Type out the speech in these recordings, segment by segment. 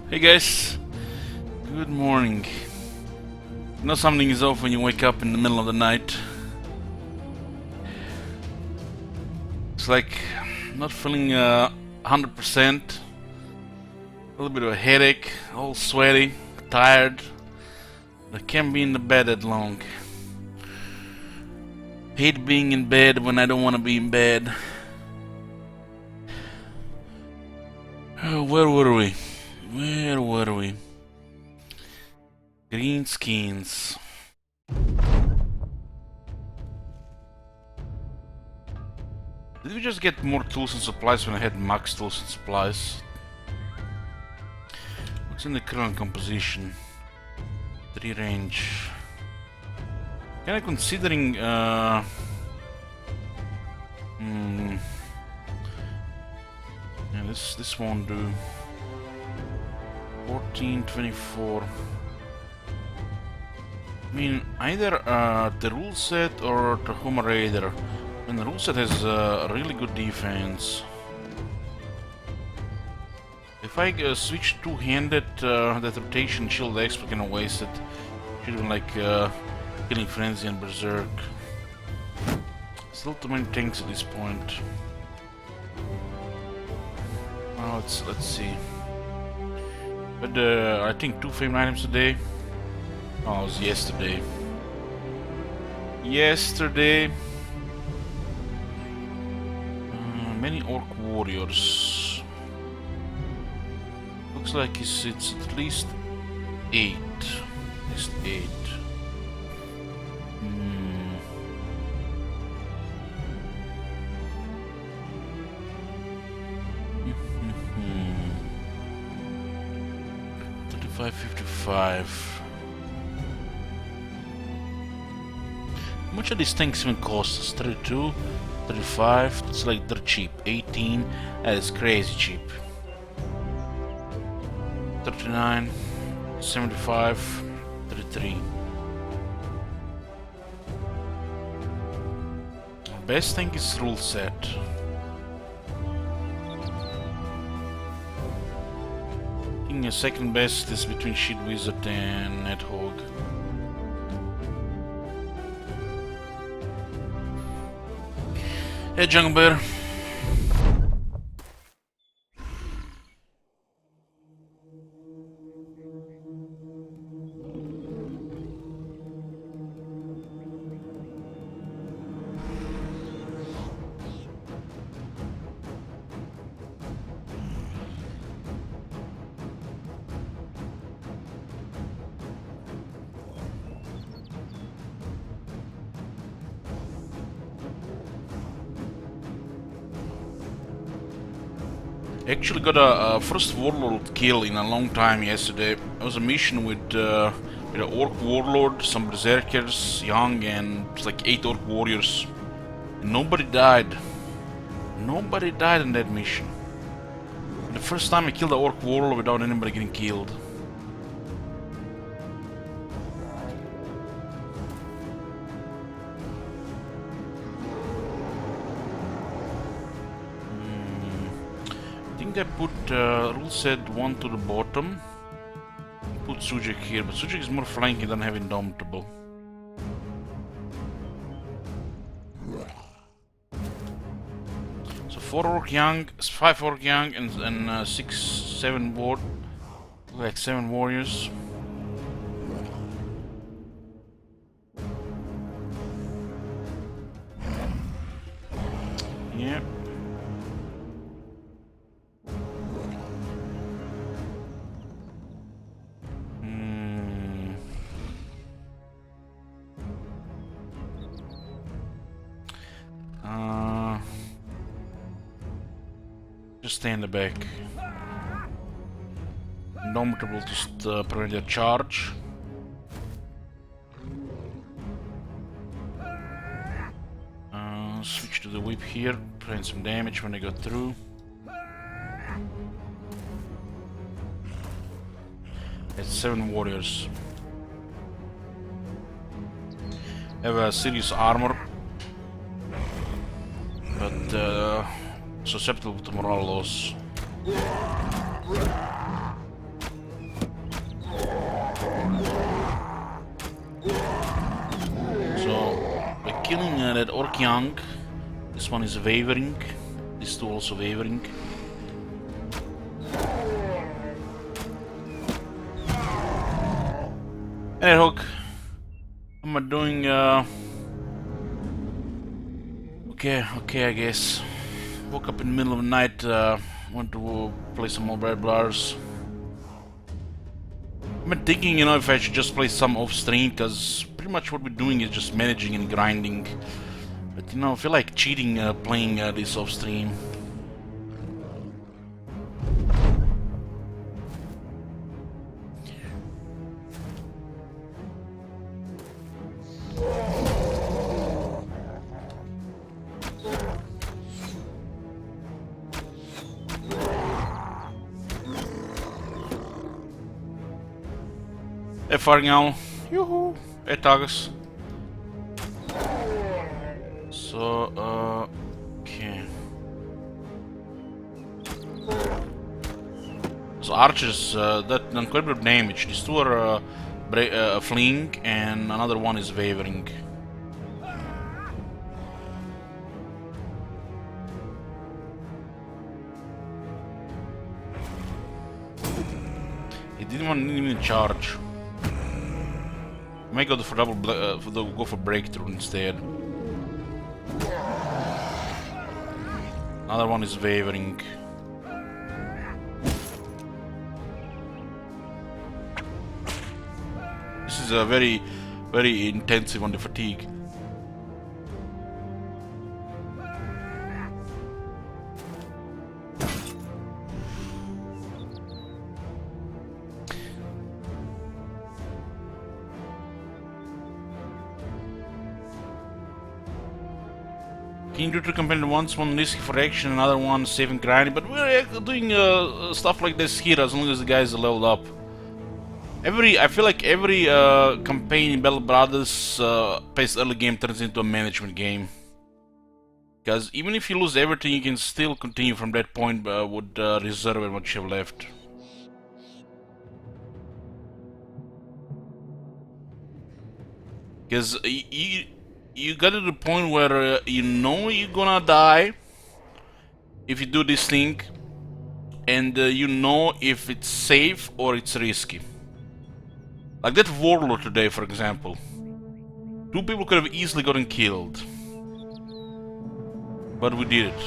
Hey guys, good morning. You know something is off when you wake up in the middle of the night. It's like not feeling 100%, a little bit of a headache, all sweaty, tired. I can't be in the bed that long. Hate being in bed when I don't want to be in bed. Where were we? Green skins. Did we just get more tools and supplies when I had max tools and supplies? What's in the current composition? 3 range. Kinda considering yeah, this won't do. 14, 24. I mean, either the rule set or Tahoma Raider. And the rule set has a really good defense. If I switch two-handed, that rotation shield expert can waste it. Should have been like Killing Frenzy and Berserk. Still too many tanks at this point. Well, let's see. But I think 2 favorite items today. Oh, it was yesterday. Many orc warriors. Looks like it's at least 8. At least 8. $55. How much are these tanks even cost us? 32, 35, it's like they're cheap. 18, that is crazy cheap. 39, 75, 33. Best thing is rule set. I think the second best is between Sheet Wizard and Nidhogg. Hey, Jungle Bear. Actually got a first warlord kill in a long time yesterday. It was a mission with an orc warlord, some berserkers, young, and it's like 8 orc warriors. And nobody died. Nobody died in that mission. The first time I killed an orc warlord without anybody getting killed. I put rule set 1 to the bottom. Put Sujek here, but Sujek is more flanking than having Indomitable. So 4 orc young, 5 orc young, and 6, 7 like 7 warriors. Yep. Just stay in the back. Indomitable just prevent their charge. Switch to the whip here, prevent some damage when they go through. It's 7 warriors. Have a serious armor, but susceptible to morale loss. killing that Orc Young. This one is wavering. These two also wavering. Hey Hook, how am I doing? Okay, I guess. Woke up in the middle of the night, went to play some more Red Blars. I've been thinking, you know, if I should just play some off stream, because pretty much what we're doing is just managing and grinding. But you know, I feel like cheating playing this off stream. Hey Fargal, yoo-hoo, hey Tagus. So, okay. So archers, that incredible damage. These two are fleeing, and another one is wavering. He didn't even charge. May go for go for breakthrough instead. Another one is wavering. This is a very intensive on the fatigue. Can you do two campaign once, one risky for action, another one saving grinding, but we're doing stuff like this here as long as the guys are leveled up. I feel like every campaign in Battle Brothers past early game turns into a management game. Because even if you lose everything, you can still continue from that point with reserve and what you have left. Because you got to the point where you know you're gonna die if you do this thing, and you know if it's safe or it's risky. Like that warlord today, for example. Two people could have easily gotten killed, but we did it.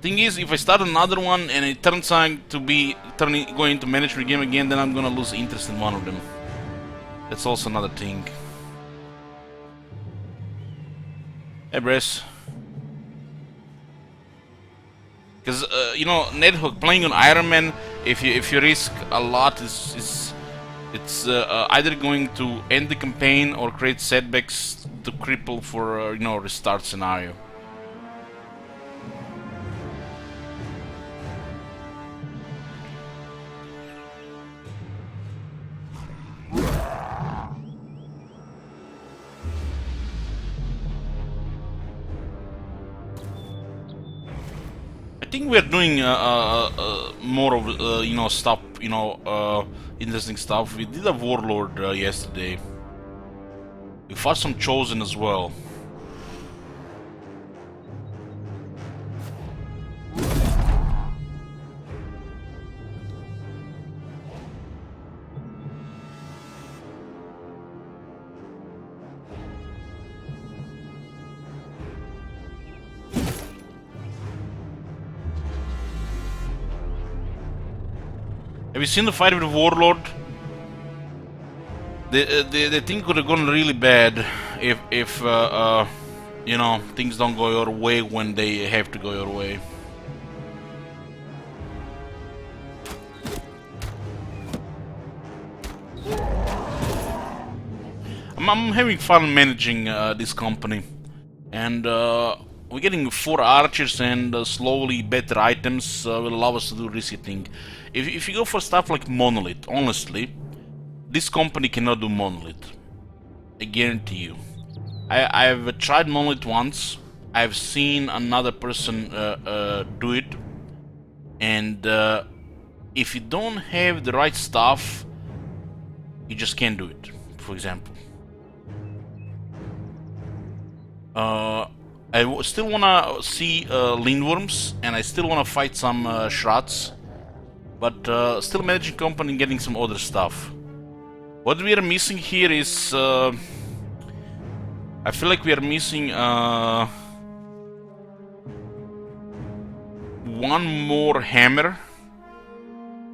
Thing is, if I start another one and it turns out to be going into management game again, then I'm gonna lose interest in one of them. That's also another thing. Hey, Bress. Because you know, Nedhook playing on Iron Man, if you risk a lot, it's either going to end the campaign or create setbacks to cripple for you know, restart scenario. I think we're doing more of you know, stuff, you know, interesting stuff. We did a warlord yesterday. We fought some chosen as well. Have you seen the fight with the warlord? The thing could have gone really bad if you know, things don't go your way when they have to go your way. I'm having fun managing this company, and we're getting 4 archers, and slowly better items will allow us to do risky thing. If you go for stuff like Monolith, honestly, this company cannot do Monolith. I guarantee you. I've tried Monolith once. I've seen another person do it, and if you don't have the right stuff, you just can't do it. For example, still wanna see Lindworms, and I still wanna fight some Shrats, but still managing company and getting some other stuff. What we are missing here is I feel like we are missing one more hammer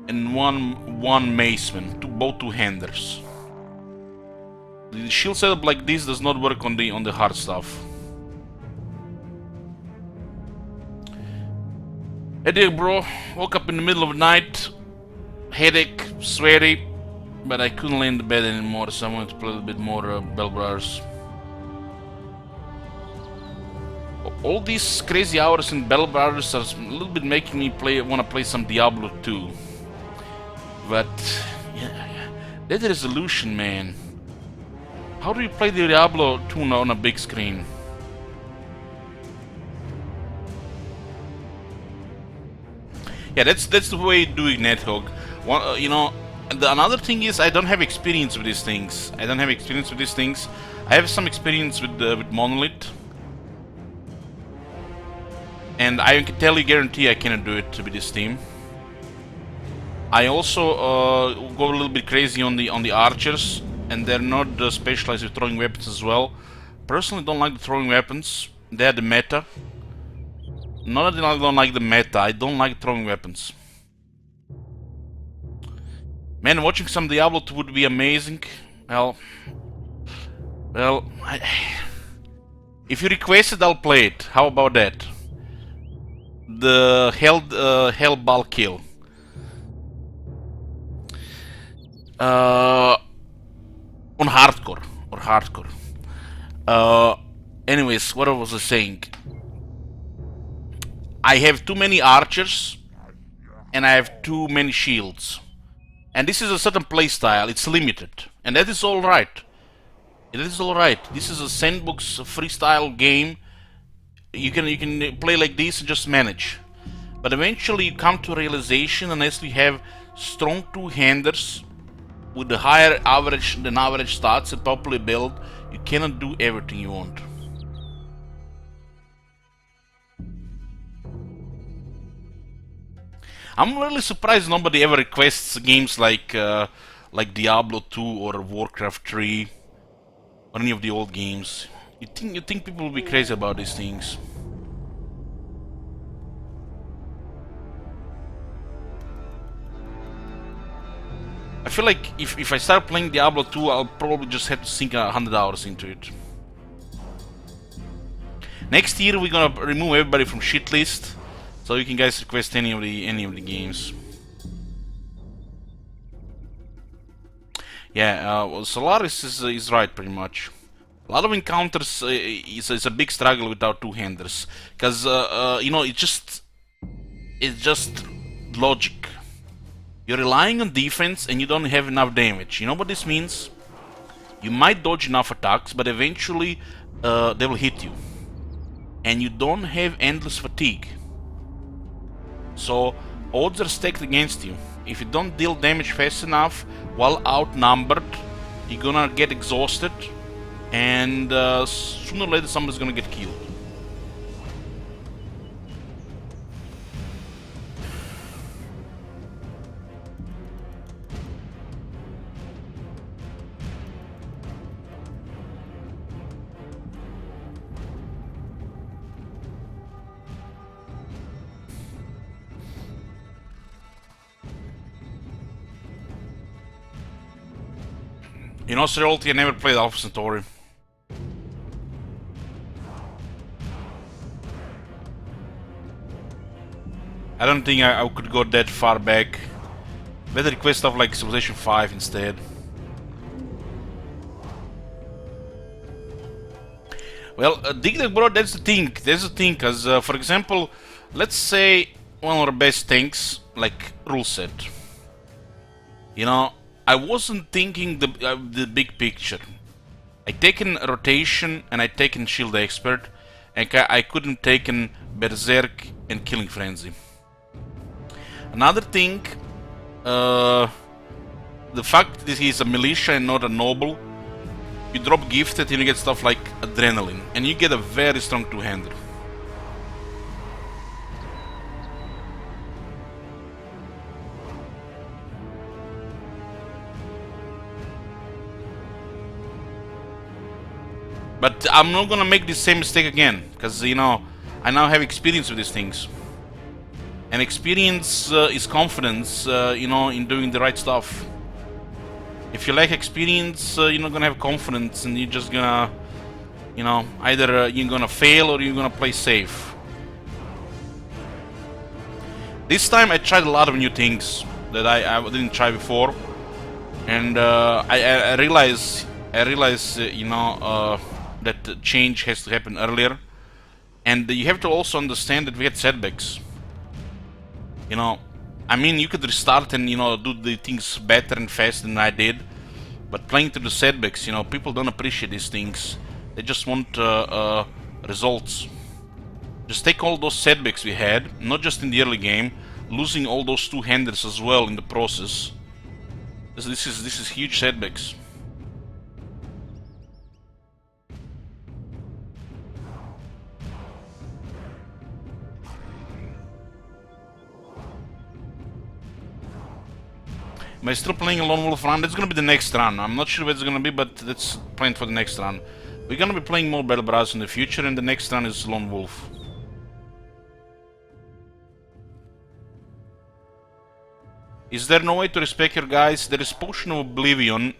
and one maceman, both two-handers. The shield setup like this does not work on the hard stuff. Headache, bro. Woke up in the middle of the night, headache, sweaty, but I couldn't lay in the bed anymore, so I wanted to play a little bit more Bell Brothers. All these crazy hours in Bell Brothers are a little bit making me want to play some Diablo 2. But yeah, that resolution, man. How do you play the Diablo 2 on a big screen? Yeah, that's the way to do it, Nethog. You know, another thing is I don't have experience with these things. I have some experience with Monolith, and I can guarantee I cannot do it with this team. I also go a little bit crazy on the archers, and they're not specialized with throwing weapons as well. Personally, don't like the throwing weapons. They're the meta. Not that I don't like the meta, I don't like throwing weapons. Man, watching some Diablo 2 would be amazing. Well, if you request it, I'll play it. How about that? The Hellball kill. On hardcore or hardcore. Anyways, what was I saying? I have too many archers and I have too many shields. And this is a certain playstyle, it's limited. And that is alright. It is alright. This is a sandbox freestyle game. You can play like this and just manage. But eventually you come to a realization, unless you have strong two-handers with the higher average than average stats and properly built, you cannot do everything you want. I'm really surprised nobody ever requests games like Diablo 2 or Warcraft 3 or any of the old games. You think people will be crazy about these things? I feel like if I start playing Diablo 2, I'll probably just have to sink 100 hours into it. Next year we're gonna remove everybody from shit list, so you can guys request any of the games. Yeah, well, Solaris is right pretty much. A lot of encounters is a big struggle without two-handers, because you know, it's just logic. You're relying on defense and you don't have enough damage. You know what this means? You might dodge enough attacks, but eventually they will hit you. And you don't have endless fatigue. So odds are stacked against you. If you don't deal damage fast enough while outnumbered, you're gonna get exhausted, and sooner or later somebody's gonna get killed. In all seriously, I never played Alpha Centauri. I don't think I could go that far back. Better request stuff like Civilization 5 instead. Well, Dig Dug Bro, that's the thing. Cause for example, let's say one of our best things, like rule set. You know, I wasn't thinking the big picture. I taken rotation and I taken shield expert, and I couldn't taken berserk and killing frenzy. Another thing the fact that he's a militia and not a noble, you drop gifted and you get stuff like adrenaline, and you get a very strong two-hander. But I'm not gonna make the same mistake again, because you know, I now have experience with these things. And experience is confidence, you know, in doing the right stuff. If you lack experience, you're not gonna have confidence, and you're just gonna, you know, either you're gonna fail or you're gonna play safe. This time I tried a lot of new things that I didn't try before, and I realize, you know, that change has to happen earlier, and you have to also understand that we had setbacks. You know, I mean, you could restart and, you know, do the things better and faster than I did, but playing through the setbacks, you know, people don't appreciate these things. They just want results. Just take all those setbacks we had, not just in the early game, losing all those two-handers as well in the process. This is huge setbacks. Am I still playing a Lone Wolf run? That's gonna be the next run. I'm not sure what it's gonna be, but that's planned for the next run. We're gonna be playing more Battle Brothers in the future, and the next run is Lone Wolf. Is there no way to respect your guys? There is Potion of Oblivion,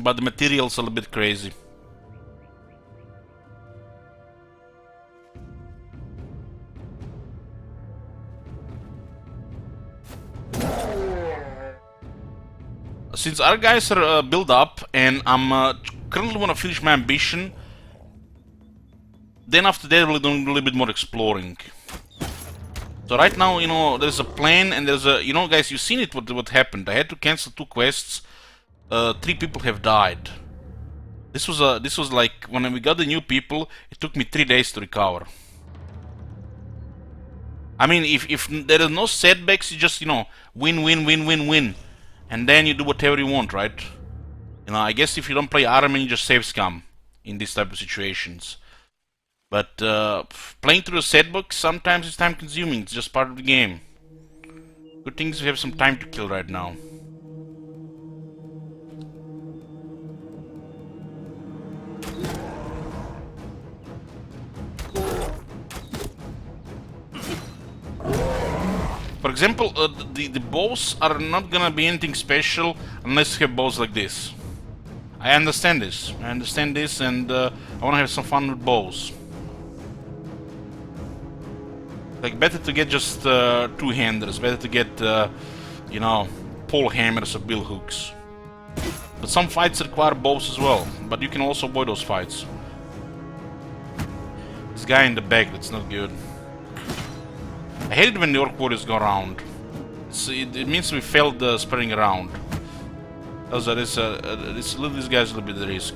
but the material's a little bit crazy. Since our guys are built up, and I'm currently want to finish my ambition, then after that we'll do a little bit more exploring. So right now, you know, there's a plan, and there's a, you know, guys, you've seen it, what happened. I had to cancel 2 quests. 3 people have died. This was like, when we got the new people, it took me 3 days to recover. I mean, if there are no setbacks, you just, you know, win. And then you do whatever you want, right? You know, I guess if you don't play Armin, you just save scum in these type of situations. But playing through a setbook, sometimes it's time consuming. It's just part of the game. Good things we have some time to kill right now. For example, the bows are not gonna be anything special unless you have bows like this. I understand this, and I wanna have some fun with bows. Like, better to get just 2-handers, better to get, you know, pole hammers or bill hooks. But some fights require bows as well, but you can also avoid those fights. This guy in the back, that's not good. I hate it when the Orc Warriors go around. It means we failed spreading around. This guy's a little bit of risk.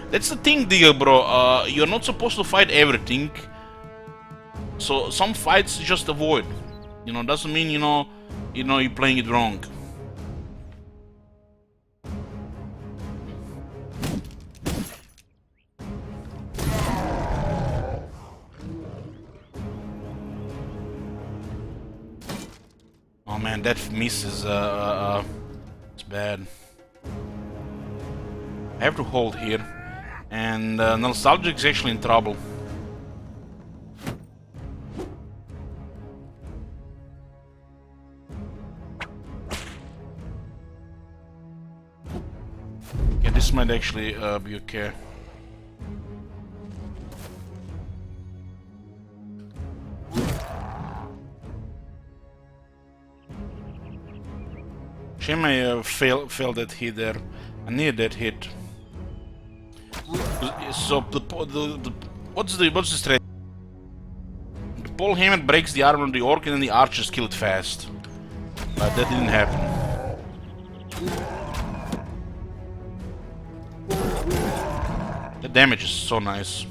That's the thing, Digger, bro. You're not supposed to fight everything. So some fights just avoid. You know, doesn't mean you're playing it wrong. Oh man, that miss is it's bad. I have to hold here, and Nostalgic's actually in trouble. Yeah, this might actually be okay. Shame I failed that hit there. I needed that hit. So what's the strategy? The pole hammer breaks the armor of the orc, and then the archers kill it fast. But that didn't happen. The damage is so nice.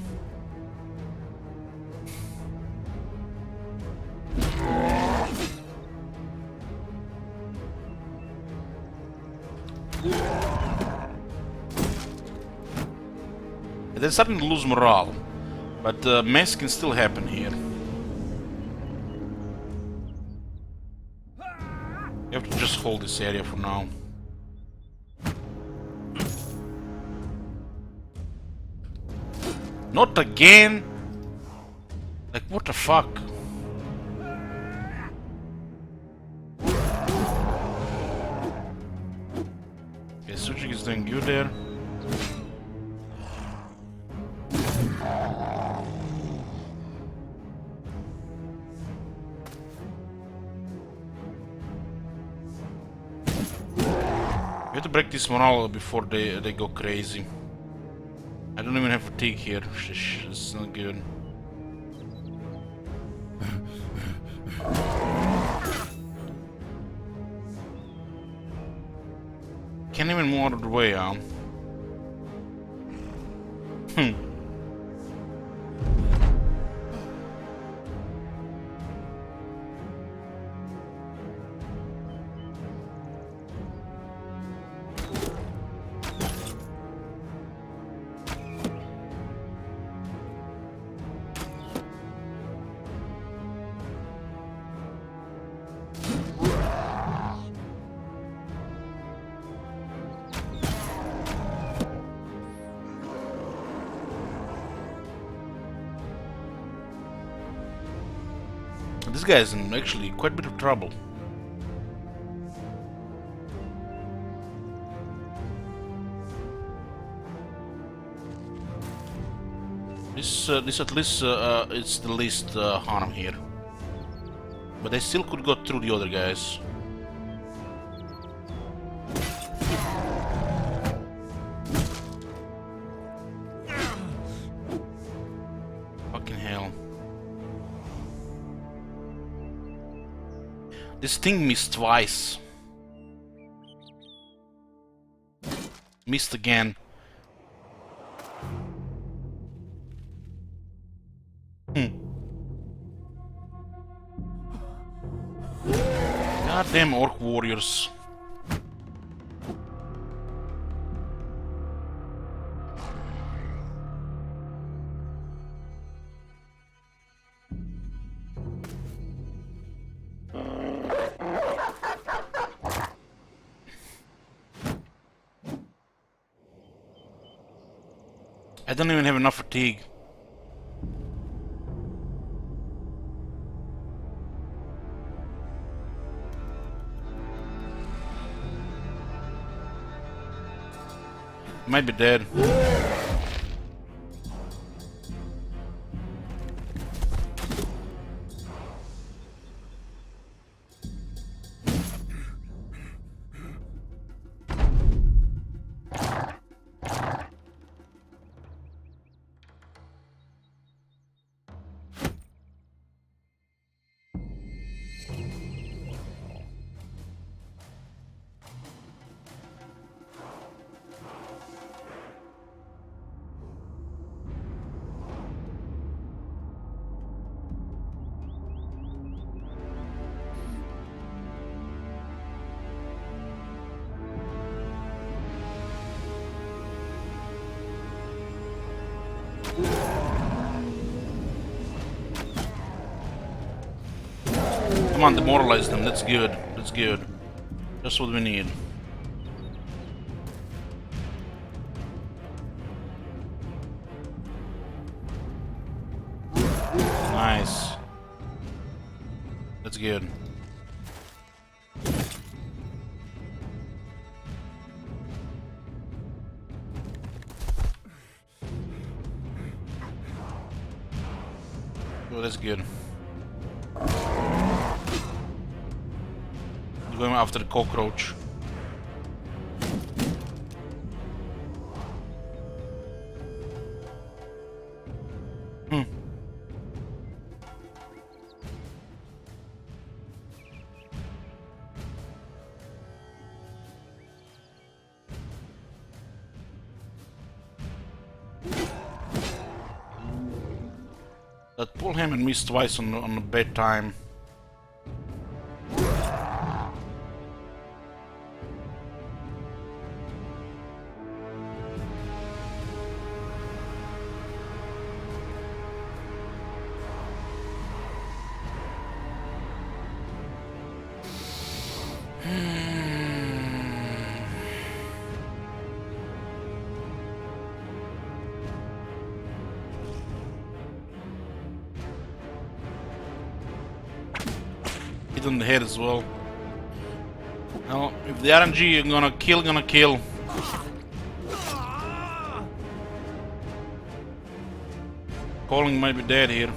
They're starting to lose morale, but mess can still happen here. You have to just hold this area for now. Not again! Like, what the fuck? Okay, Suchik is doing good there. We have to break this morale before they go crazy. I don't even have fatigue here. Shish, this is not good. Can't even move out of the way, huh? This guy is in actually quite a bit of trouble. This at least it's the least harm here, but they still could go through the other guys. Fucking hell! This thing missed twice. Missed again. Goddamn orc warriors. I don't even have enough fatigue. Might be dead. Come on, demoralize them. That's good. That's good. That's what we need. Nice. That's good. Oh, that's good. Going after the cockroach. That Paul Hammond missed twice on the bedtime. hit on the head as well. Now, if the RNG gonna kill. Calling might be dead here.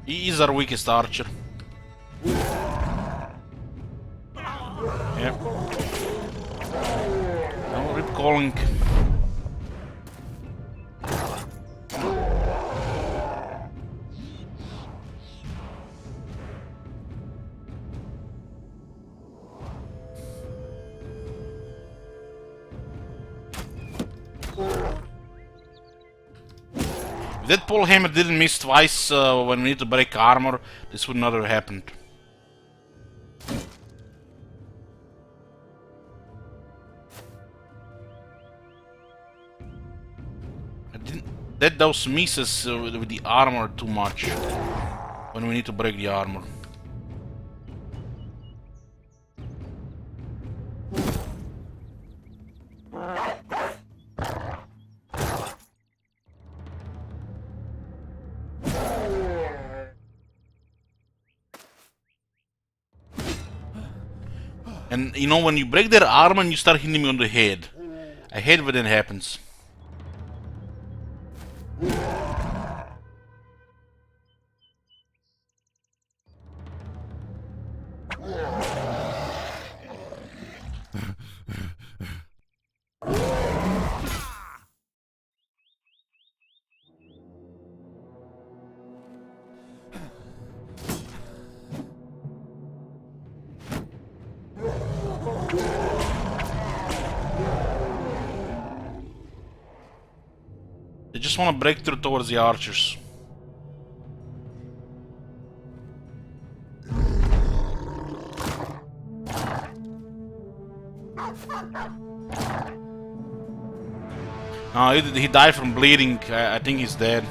He is our weakest archer. Yep. Now rip calling. If that pole hammer didn't miss twice when we need to break armor, this would not have happened. I didn't. That those misses with the armor too much when we need to break the armor. And you know, when you break their armor and you start hitting me on the head, I hate when that happens. They just want to break through towards the archers. No, he died from bleeding. I think he's dead.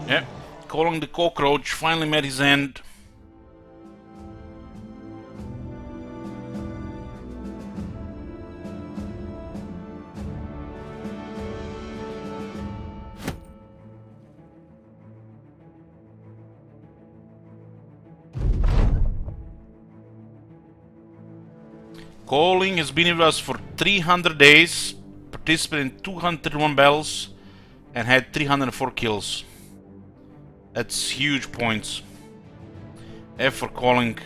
Yep, calling the cockroach finally met his end. Calling has been with us for 300 days, participated in 201 battles, and had 304 kills. That's huge points. F for calling.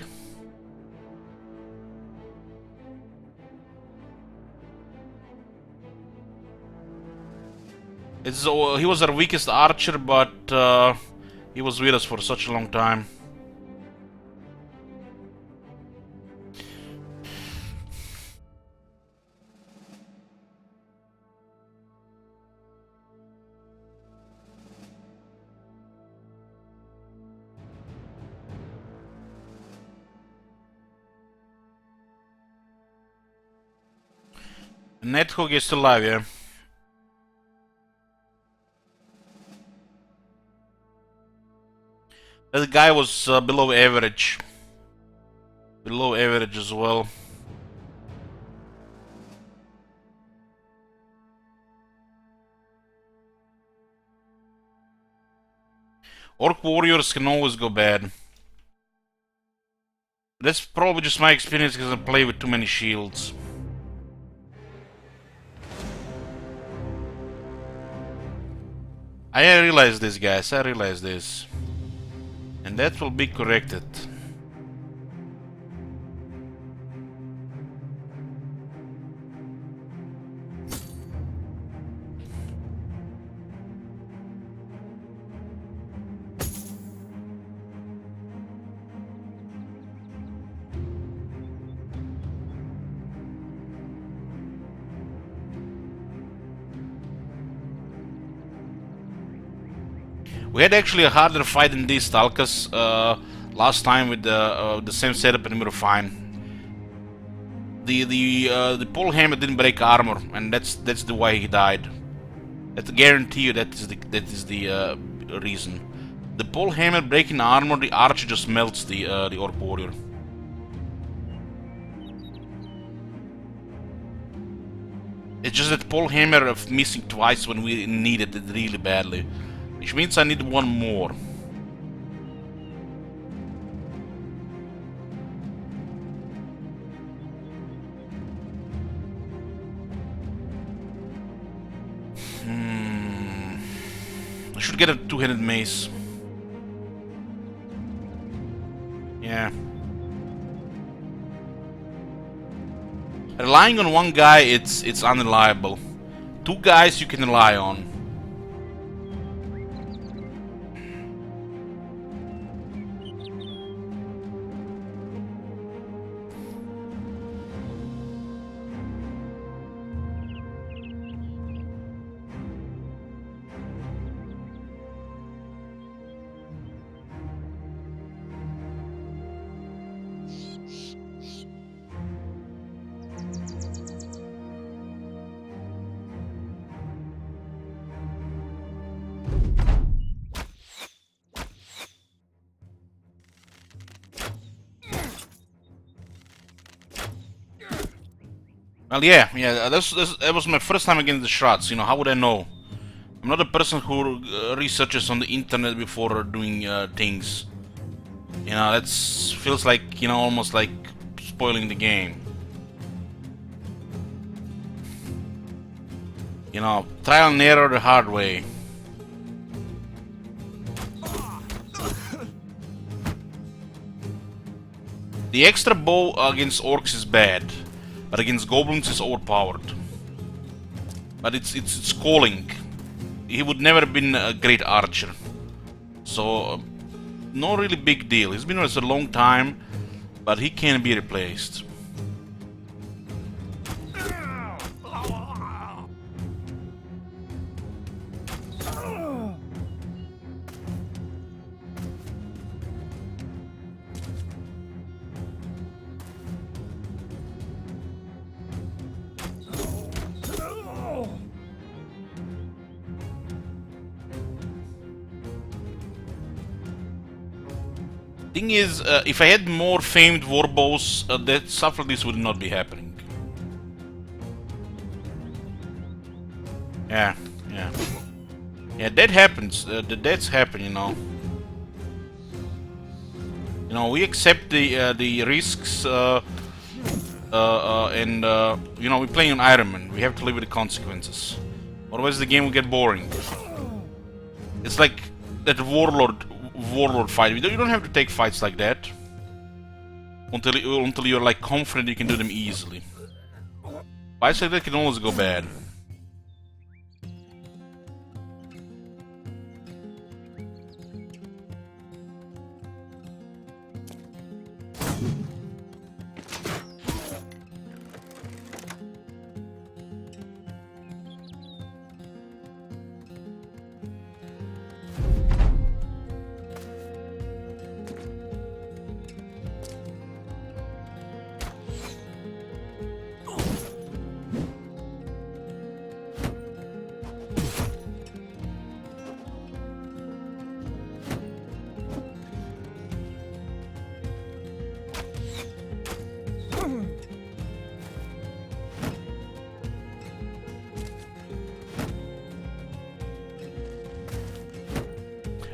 He was our weakest archer, but he was with us for such a long time. Nethog is still alive, yeah. That guy was below average. Below average as well. Orc warriors can always go bad. That's probably just my experience because I play with too many shields. I realize this, guys. I realize this. And that will be corrected. We had actually a harder fight in these Stalkers last time with the same setup, and we were fine. The pole hammer didn't break armor, and that's the why he died. I guarantee you that is the reason. The pole hammer breaking armor, the archer just melts the orc warrior. It's just that pole hammer of missing twice when we needed it really badly. Which means I need one more. I should get a two-handed mace. Yeah. Relying on one guy, it's unreliable. Two guys you can rely on. Well, yeah, that was my first time against the Shrats. You know, how would I know? I'm not a person who researches on the internet before doing things. You know, that feels like, you know, almost like spoiling the game. You know, trial and error the hard way. The extra bow against orcs is bad. But against goblins is overpowered. But it's calling. He would never have been a great archer. So no really big deal. He's been with us a long time, but he can be replaced. Thing is, if I had more famed warbows, that stuff like this would not be happening. Yeah, that happens. The deaths happen, you know. You know, we accept the risks, and you know, we're playing on Iron Man. We have to live with the consequences. Otherwise, the game will get boring. It's like that warlord fight. You don't have to take fights like that until you're like confident you can do them easily. Fights like that can always go bad.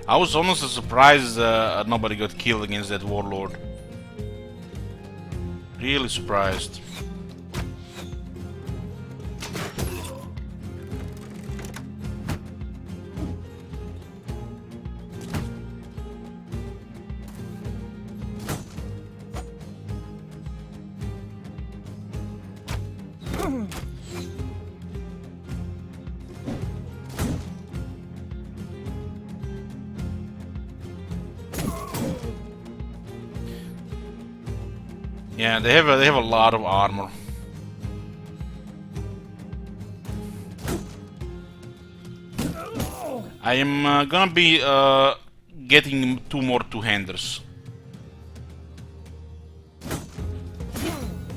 I was honestly surprised nobody got killed against that warlord. Really surprised. Yeah, they have a lot of armor. I am gonna be getting 2 more two-handers.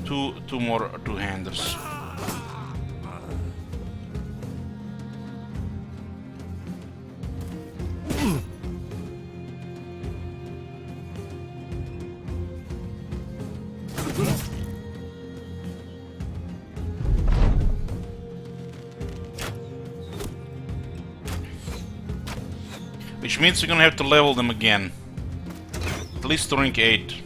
Two more two-handers. Which means we're gonna have to level them again. At least to rank 8.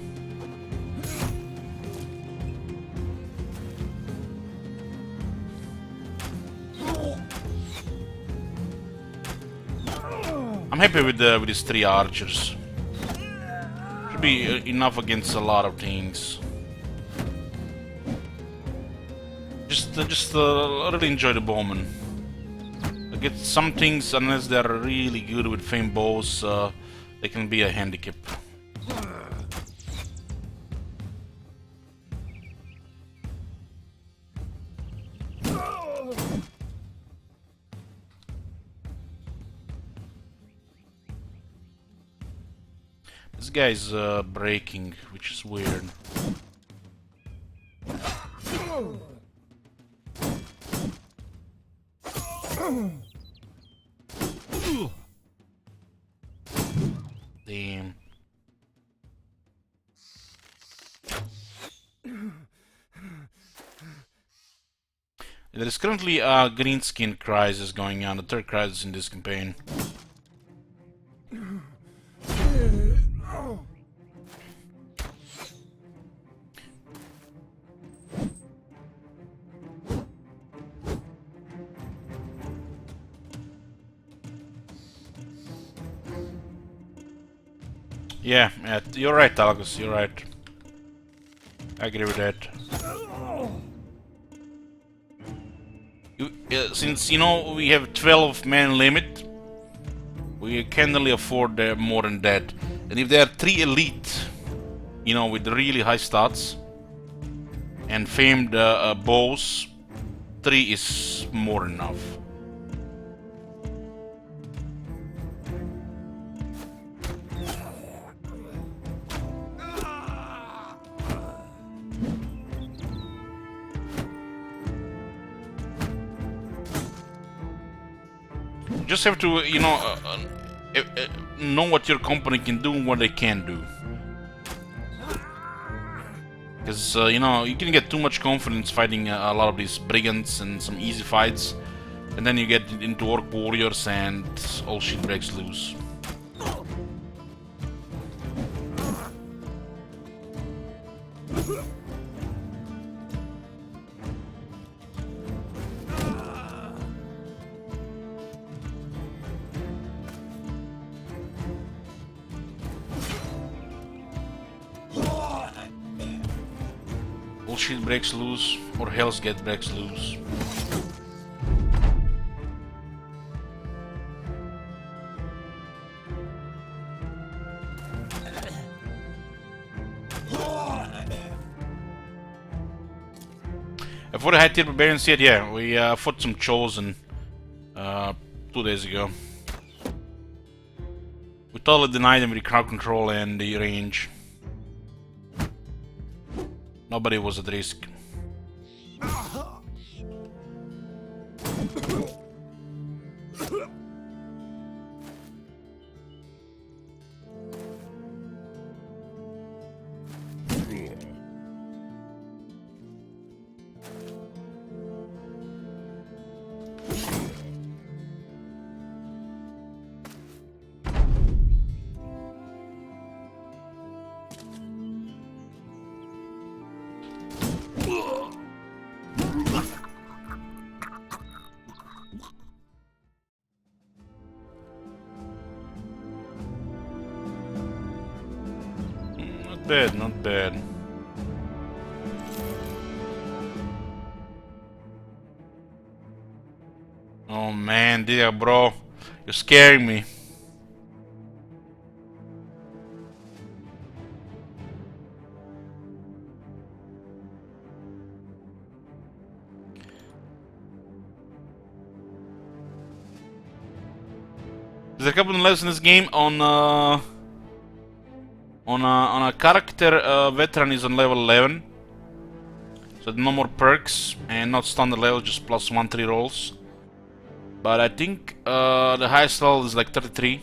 I'm happy with these 3 archers. Should be enough against a lot of things. Just really enjoy the bowmen. I get some things, unless they're really good with flame bows, they can be a handicap. This guy's breaking, which is weird. Damn. There is currently a green skin crisis going on, the 3rd crisis in this campaign. Yeah, you're right, Algus, you're right. I agree with that. Since, you know, we have 12-man limit, we can't really afford more than that. And if there are 3 elite, you know, with really high stats and famed bows, 3 is more than enough. Just have to, you know what your company can do and what they can do. Because, you know, you can get too much confidence fighting a lot of these brigands and some easy fights, and then you get into orc warriors and all shit breaks loose. Bullshit breaks loose, or Hell's Gate breaks loose. For the high tier barbarians yet, yeah, we fought some Chosen 2 days ago. We totally denied them with the crowd control and the range. Nobody was at risk. Not bad, not bad. Oh man, dear bro, you're scaring me. There's a couple of levels in this game on a character veteran is on level 11. So no more perks and not standard level, just plus 1 3 rolls. But I think the highest level is like 33.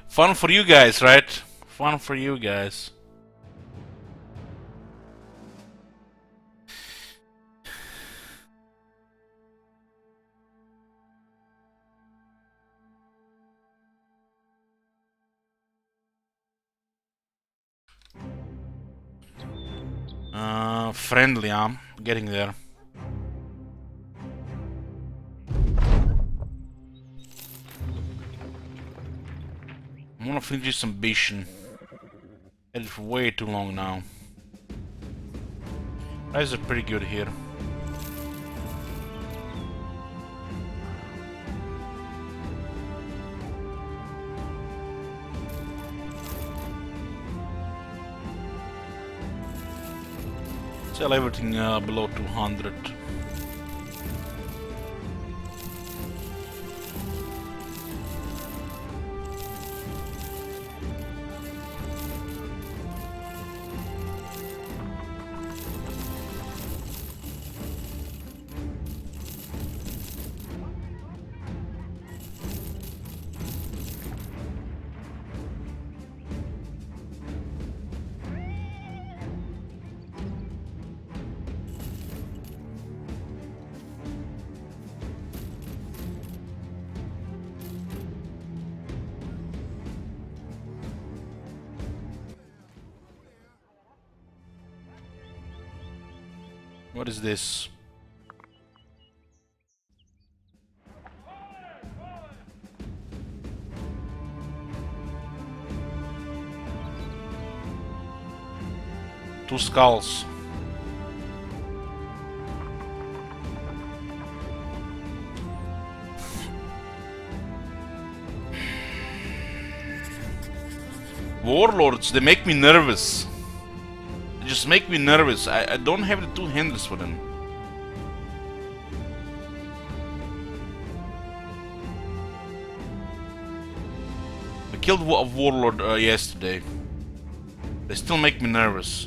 Fun for you guys, right? Fun for you guys. Friendly, I'm getting there. I wanna finish this ambition. Had it for way too long now. Guys are pretty good here. Sell everything below 200. What is this? Two skulls. Warlords, they make me nervous. They just make me nervous. I don't have the two handles for them. I killed a warlord yesterday. They still make me nervous.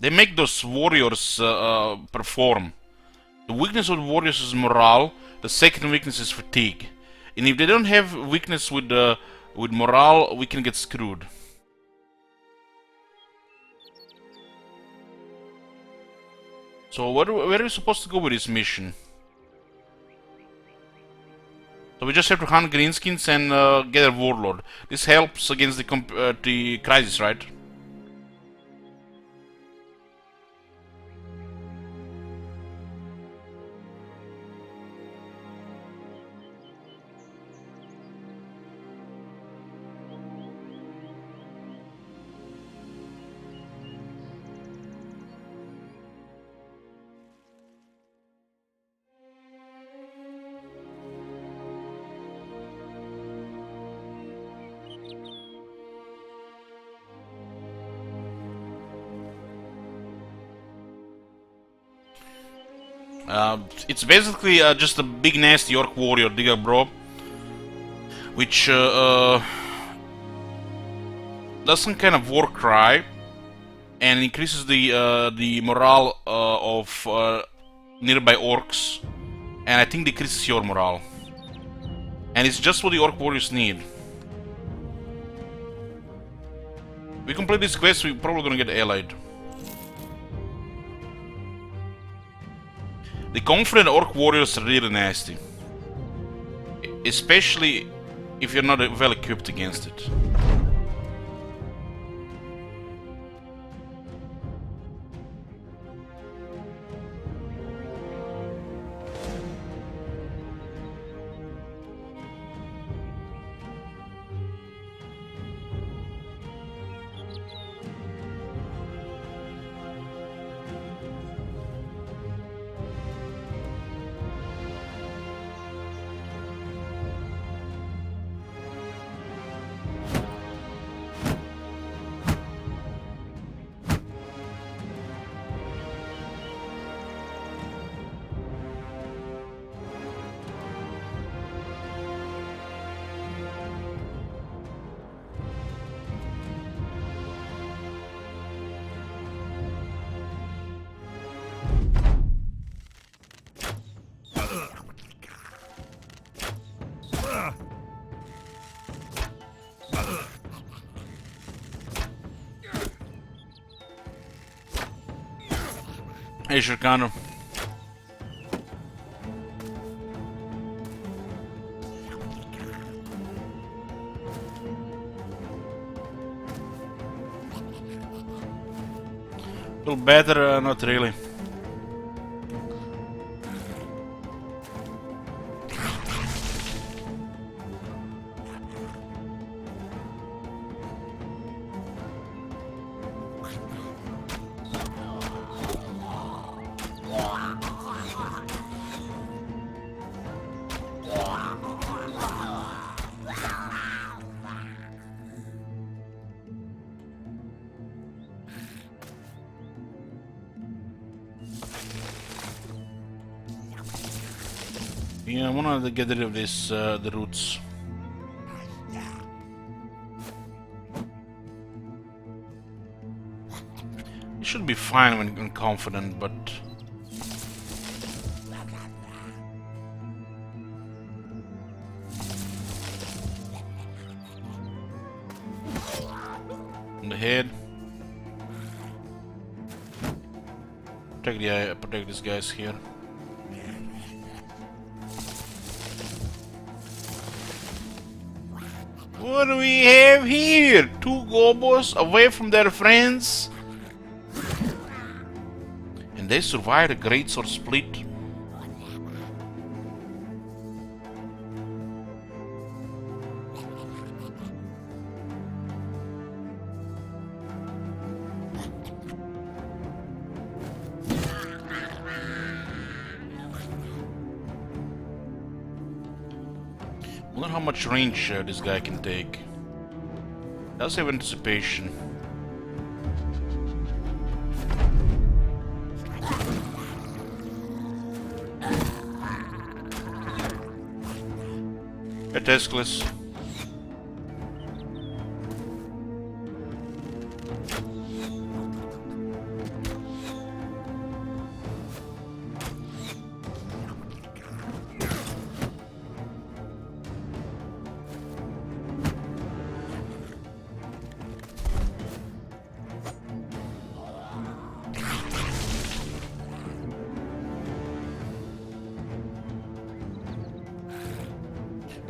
They make those warriors perform. The weakness of the warriors is morale. The second weakness is fatigue. And if they don't have weakness with morale, we can get screwed. So where are we supposed to go with this mission? So we just have to hunt greenskins and get a warlord. This helps against the crisis, right? It's basically just a big nasty orc warrior, Digger Bro, which does some kind of war cry and increases the morale of nearby orcs, and I think decreases your morale. And it's just what the orc warriors need. we complete this quest, we're probably gonna get allied. The confident orc warriors are really nasty. Especially if you're not well equipped against it. Hey, Shirkano. Little better, not really. Yeah, I wanna get rid of this, the roots. It should be fine when confident, but... On the head. Protect these guys here. What do we have here? Two gobos away from their friends? And they survived a greatsword split? I wonder how much range this guy can take. Does have anticipation. At Escalus.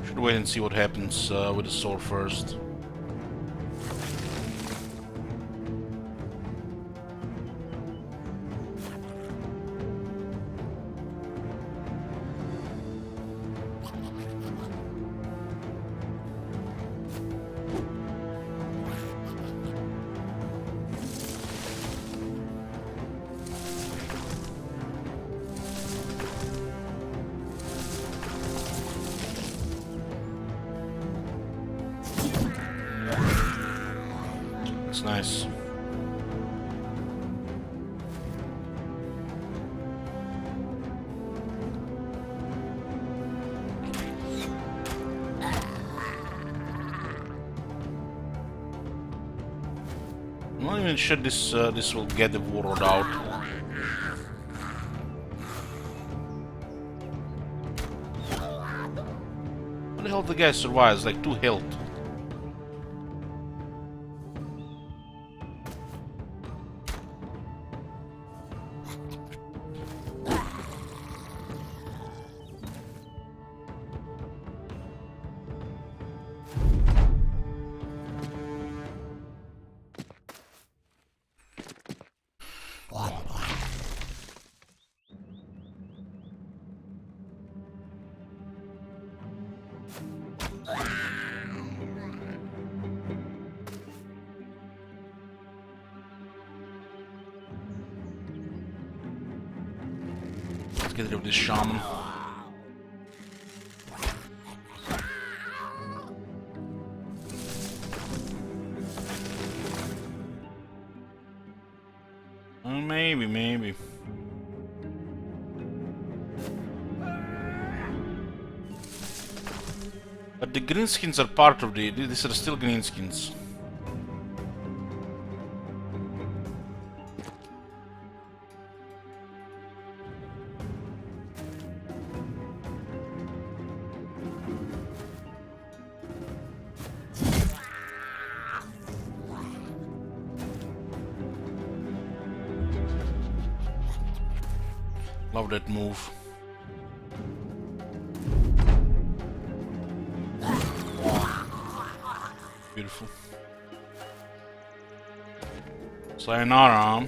Should wait and see what happens with the sword first. That's nice. I'm not even sure this will get the warlord out. How the hell the guy survives? Like 2 health. get rid of this shaman. Maybe. But the greenskins are part of the... These are still greenskins. Love that move. Beautiful. Sayonara.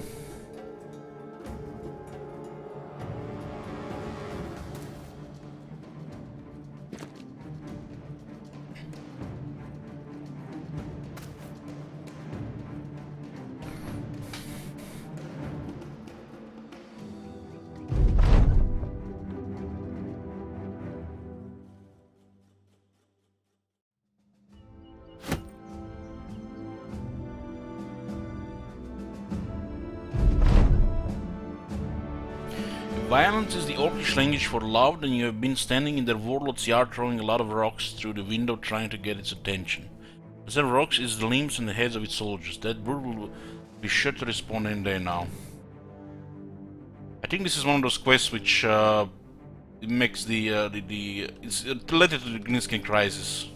Violence is the Orcish language for loud, and you have been standing in their warlord's yard throwing a lot of rocks through the window trying to get its attention. Instead of rocks is the limbs and the heads of its soldiers. That bird will be sure to respawn any day now. I think this is one of those quests which makes it's related to the Greenskin Crisis.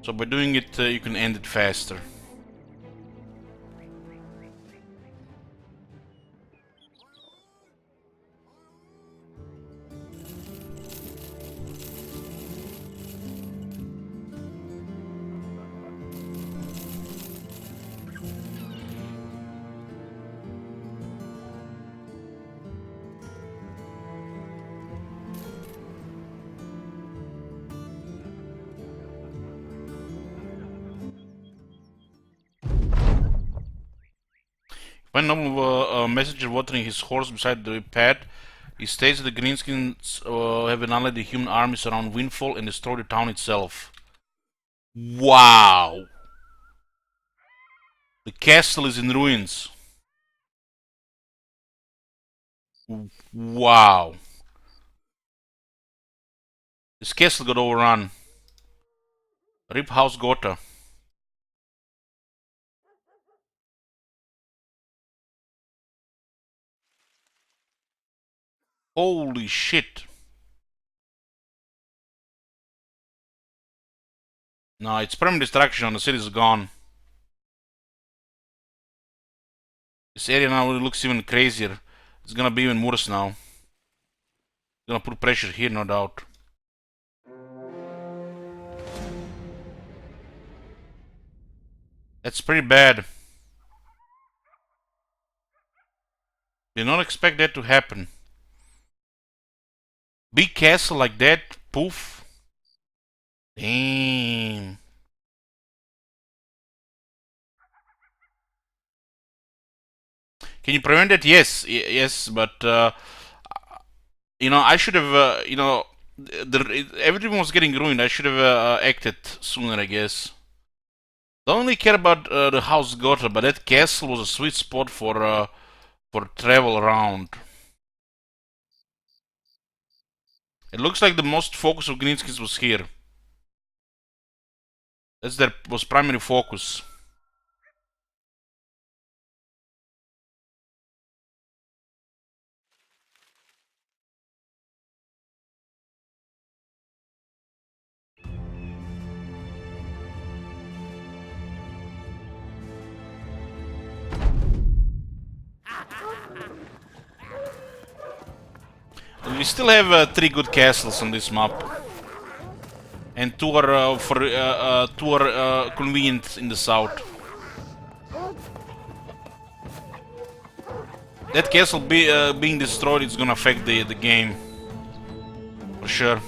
So by doing it, you can end it faster. When a messenger watering his horse beside the path, he states that the Greenskins have annihilated the human armies around Windfall and destroyed the town itself. Wow! The castle is in ruins. Wow! This castle got overrun. Rip House Gotha. Holy shit. No, it's permanent destruction. The city is gone. This area now looks even crazier. It's gonna be even worse now. It's gonna put pressure here, no doubt. That's pretty bad. Did not expect that to happen. Big castle like that, poof. Damn. Can you prevent it? Yes, yes, but you know, I should have, you know, everything was getting ruined. I should have acted sooner, I guess. Don't really care about the House Gotha, but that castle was a sweet spot for travel around. It looks like the most focus of Greenskins was here. That's their was primary focus. We still have 3 good castles on this map, and 2 are convenient in the south. That castle being destroyed is gonna affect the game for sure.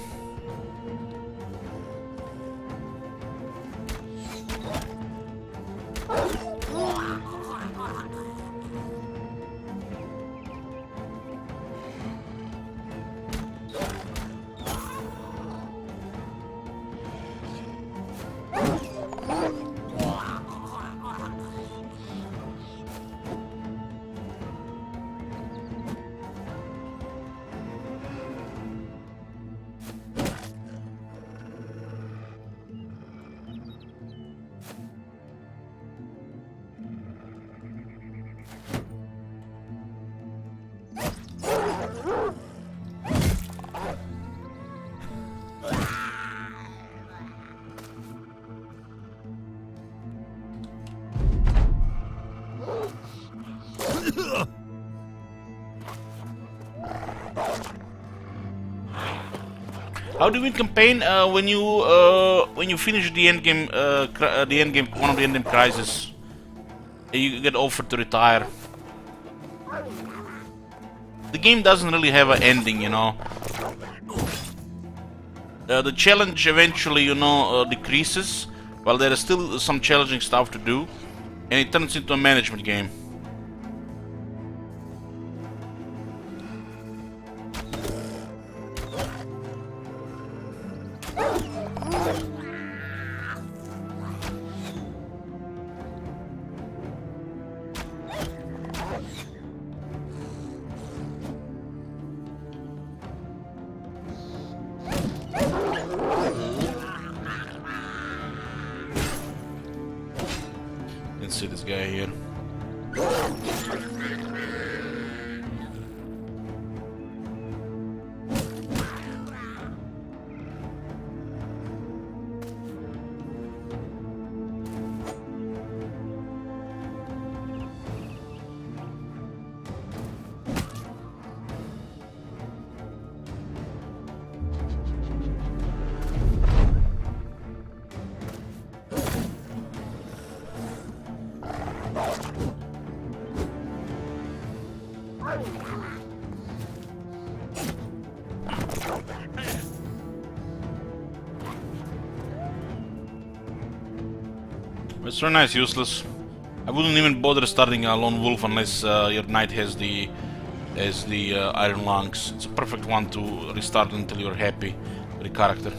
How do you win campaign? When you finish the end game, one of the end game crises, you get offered to retire. The game doesn't really have an ending, you know. The challenge eventually, you know, decreases, while there is still some challenging stuff to do, and it turns into a management game. Let's see this guy here. It's very nice, useless. I wouldn't even bother starting a lone wolf unless your knight has the iron lungs. It's a perfect one to restart until you're happy with the character.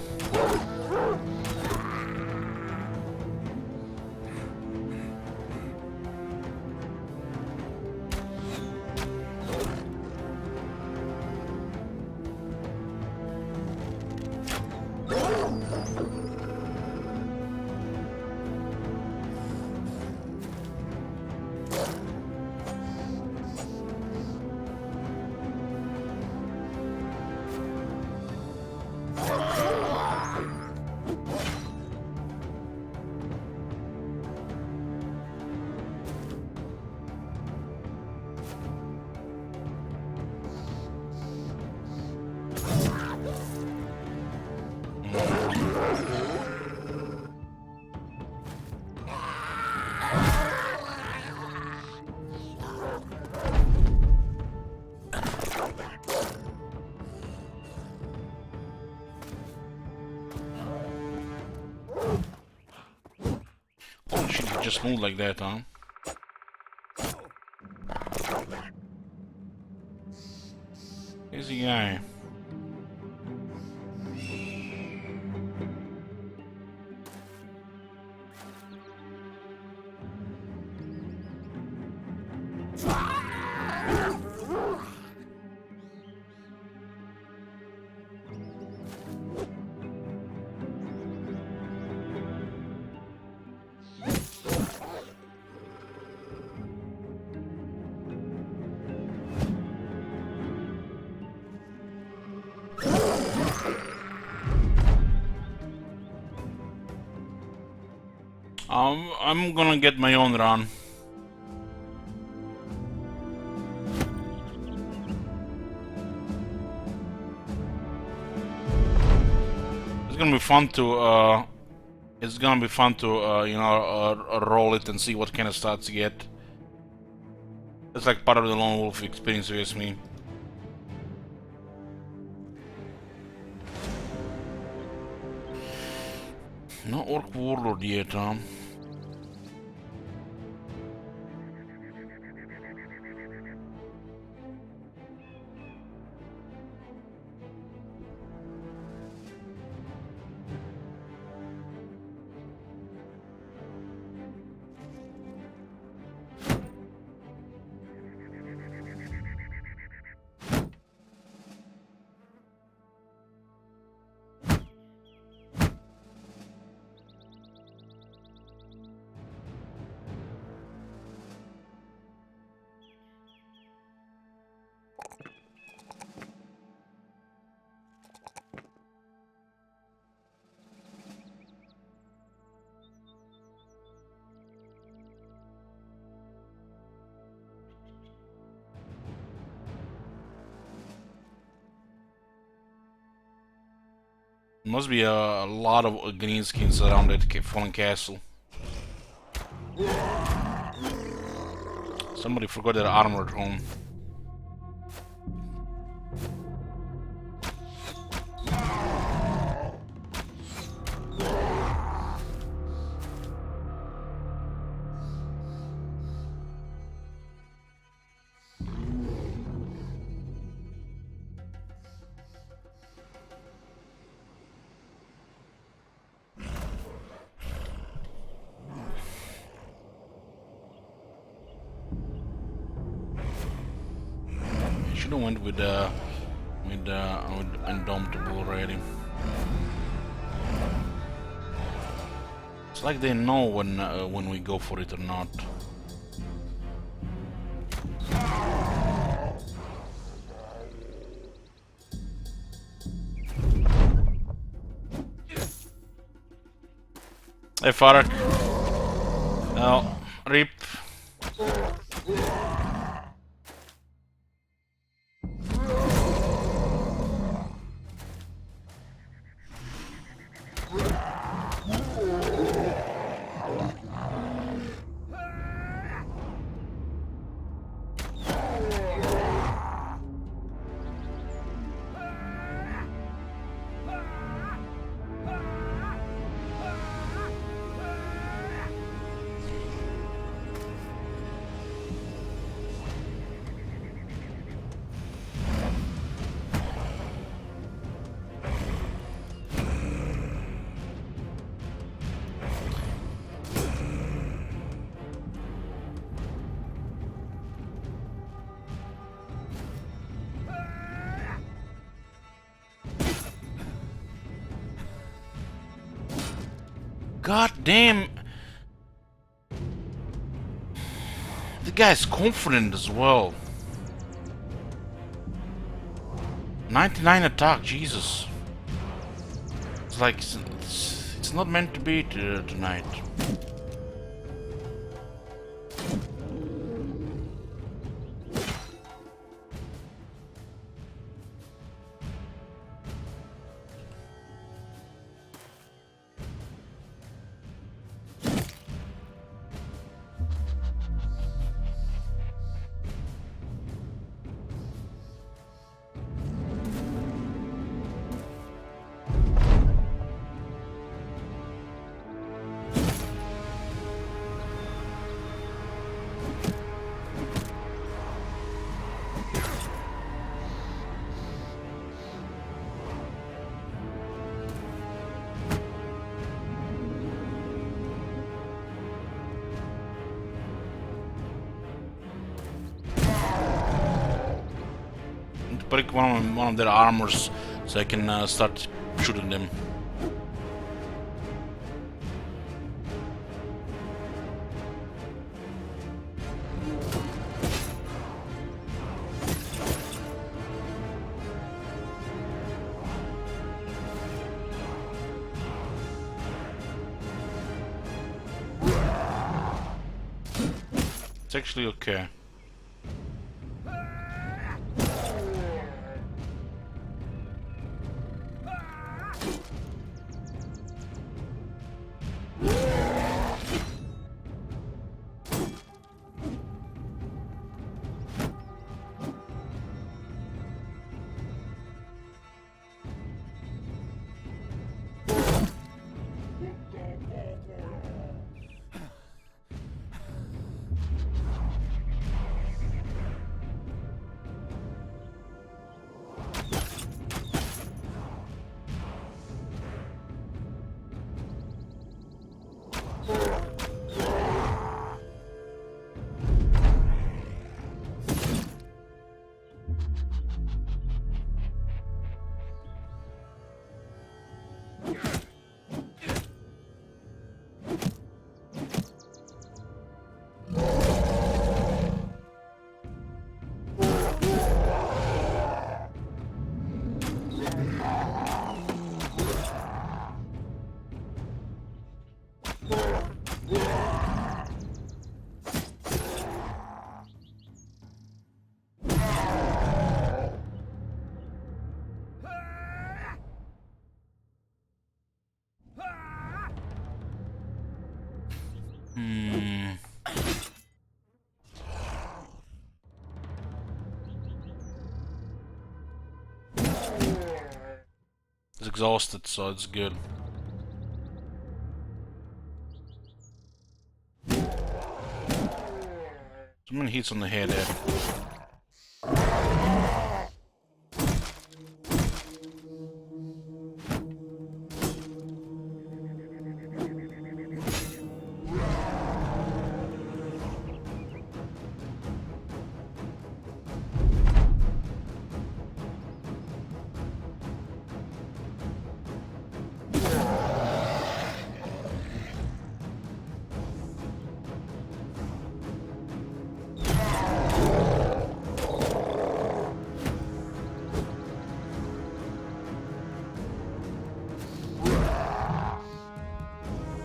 Oh shit, he just moved like that, huh? Easy guy. I'm gonna get my own run. It's gonna be fun to you know, roll it and see what kind of stats you get. It's like part of the lone wolf experience with me. No orc warlord yet, huh? Must be a lot of green skins around that fallen castle. Somebody forgot their armor at home. Should have went with Indomitable already. It's like they know when we go for it or not. Hey, Farak. Oh, rip. God damn. The guy's confident as well. 99 attack, Jesus. It's like it's not meant to be tonight. Break one of their armors so I can start shooting them. It's actually okay. It's exhausted, so it's good. So many hits on the head there.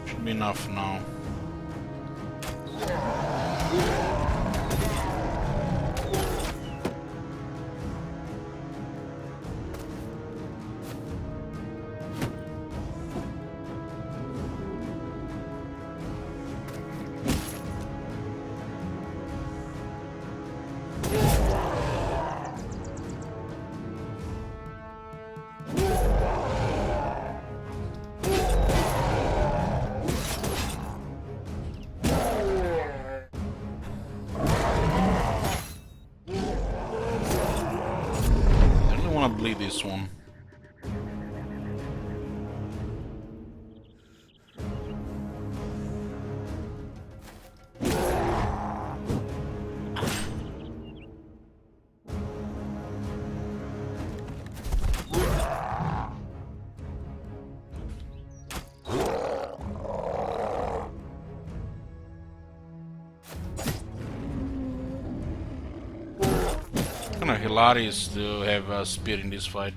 Should be enough now. I really want to bleed this one. Kind of hilarious to have a spear in this fight.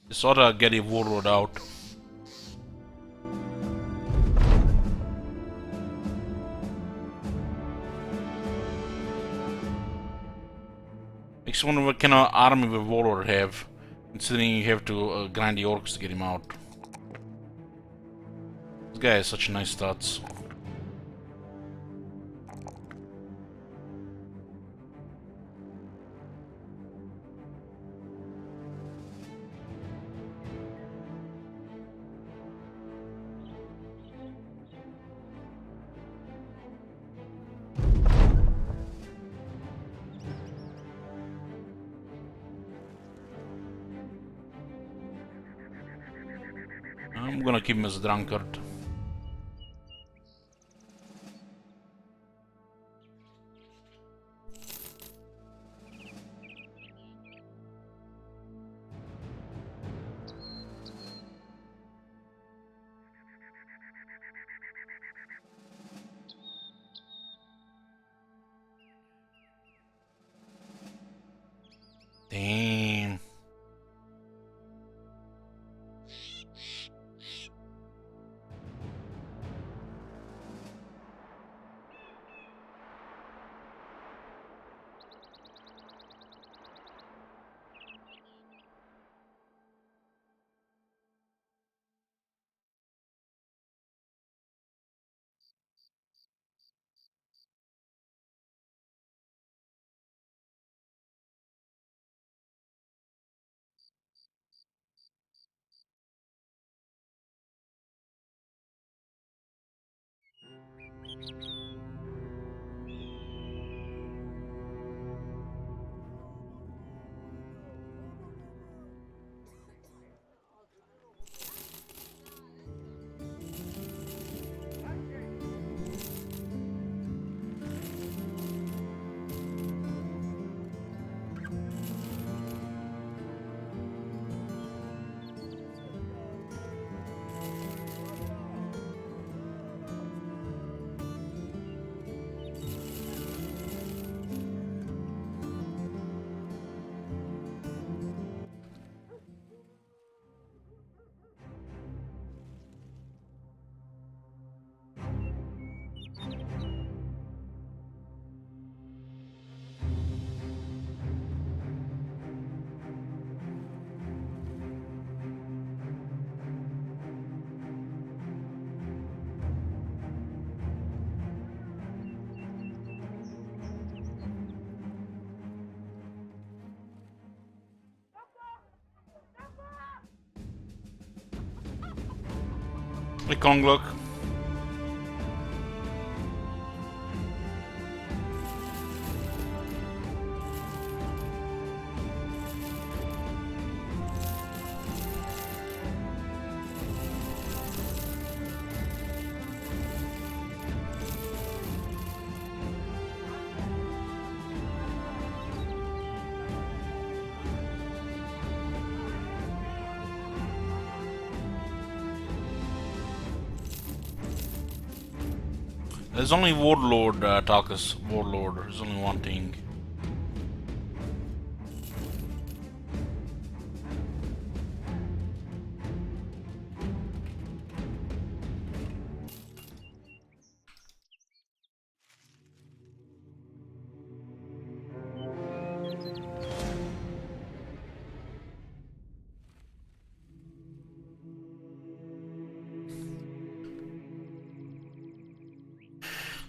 This oughta get a warlord out. Makes me wonder what kind of army will warlord have, considering you have to grind the orcs to get him out. This guy has such nice stats. I'm gonna keep him as a drunkard. Damn. Hey, Konglok. There's only Warlord, Talkus. Warlord. There's only one thing.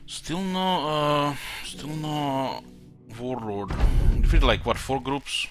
Still no Warlord. Defeated like what, 4 groups?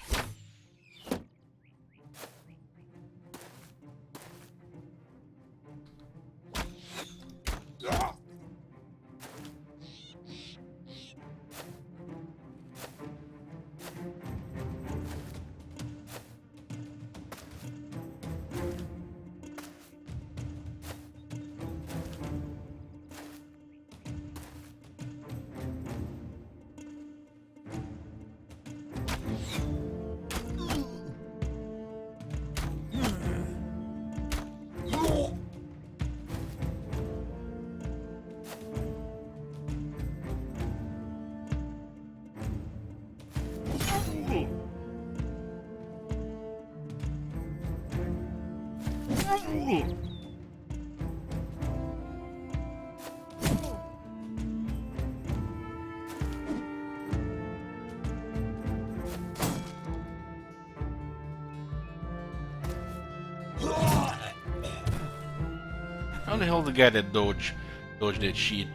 How the hell the guy that dodge that shit?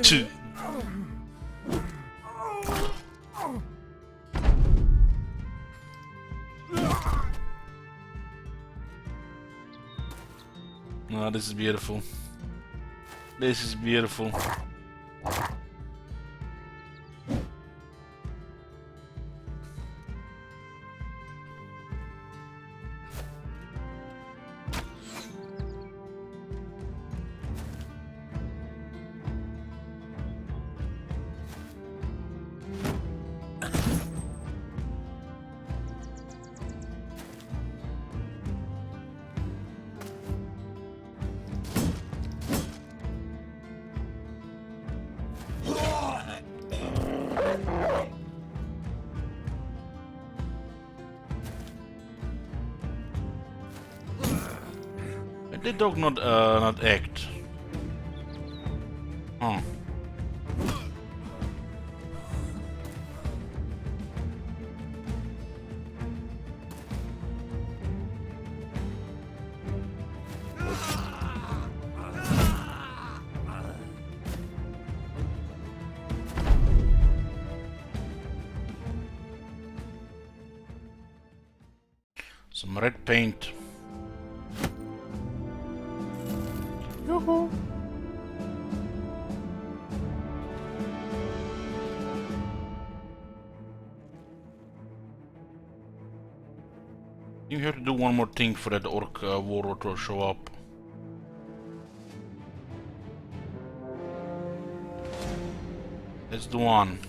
Two. Oh, this is beautiful. This is beautiful. Did dog not act? Oh. Some red paint. Yoo-hoo. You have to do one more thing for that orc warlord to show up. That's the one.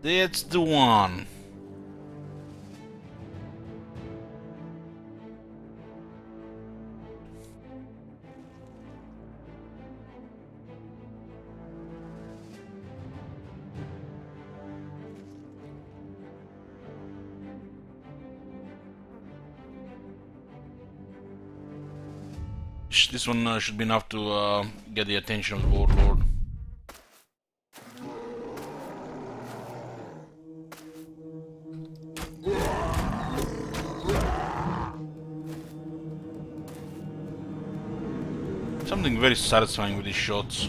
That's the one. This one should be enough to get the attention of the warlord. Something very satisfying with these shots.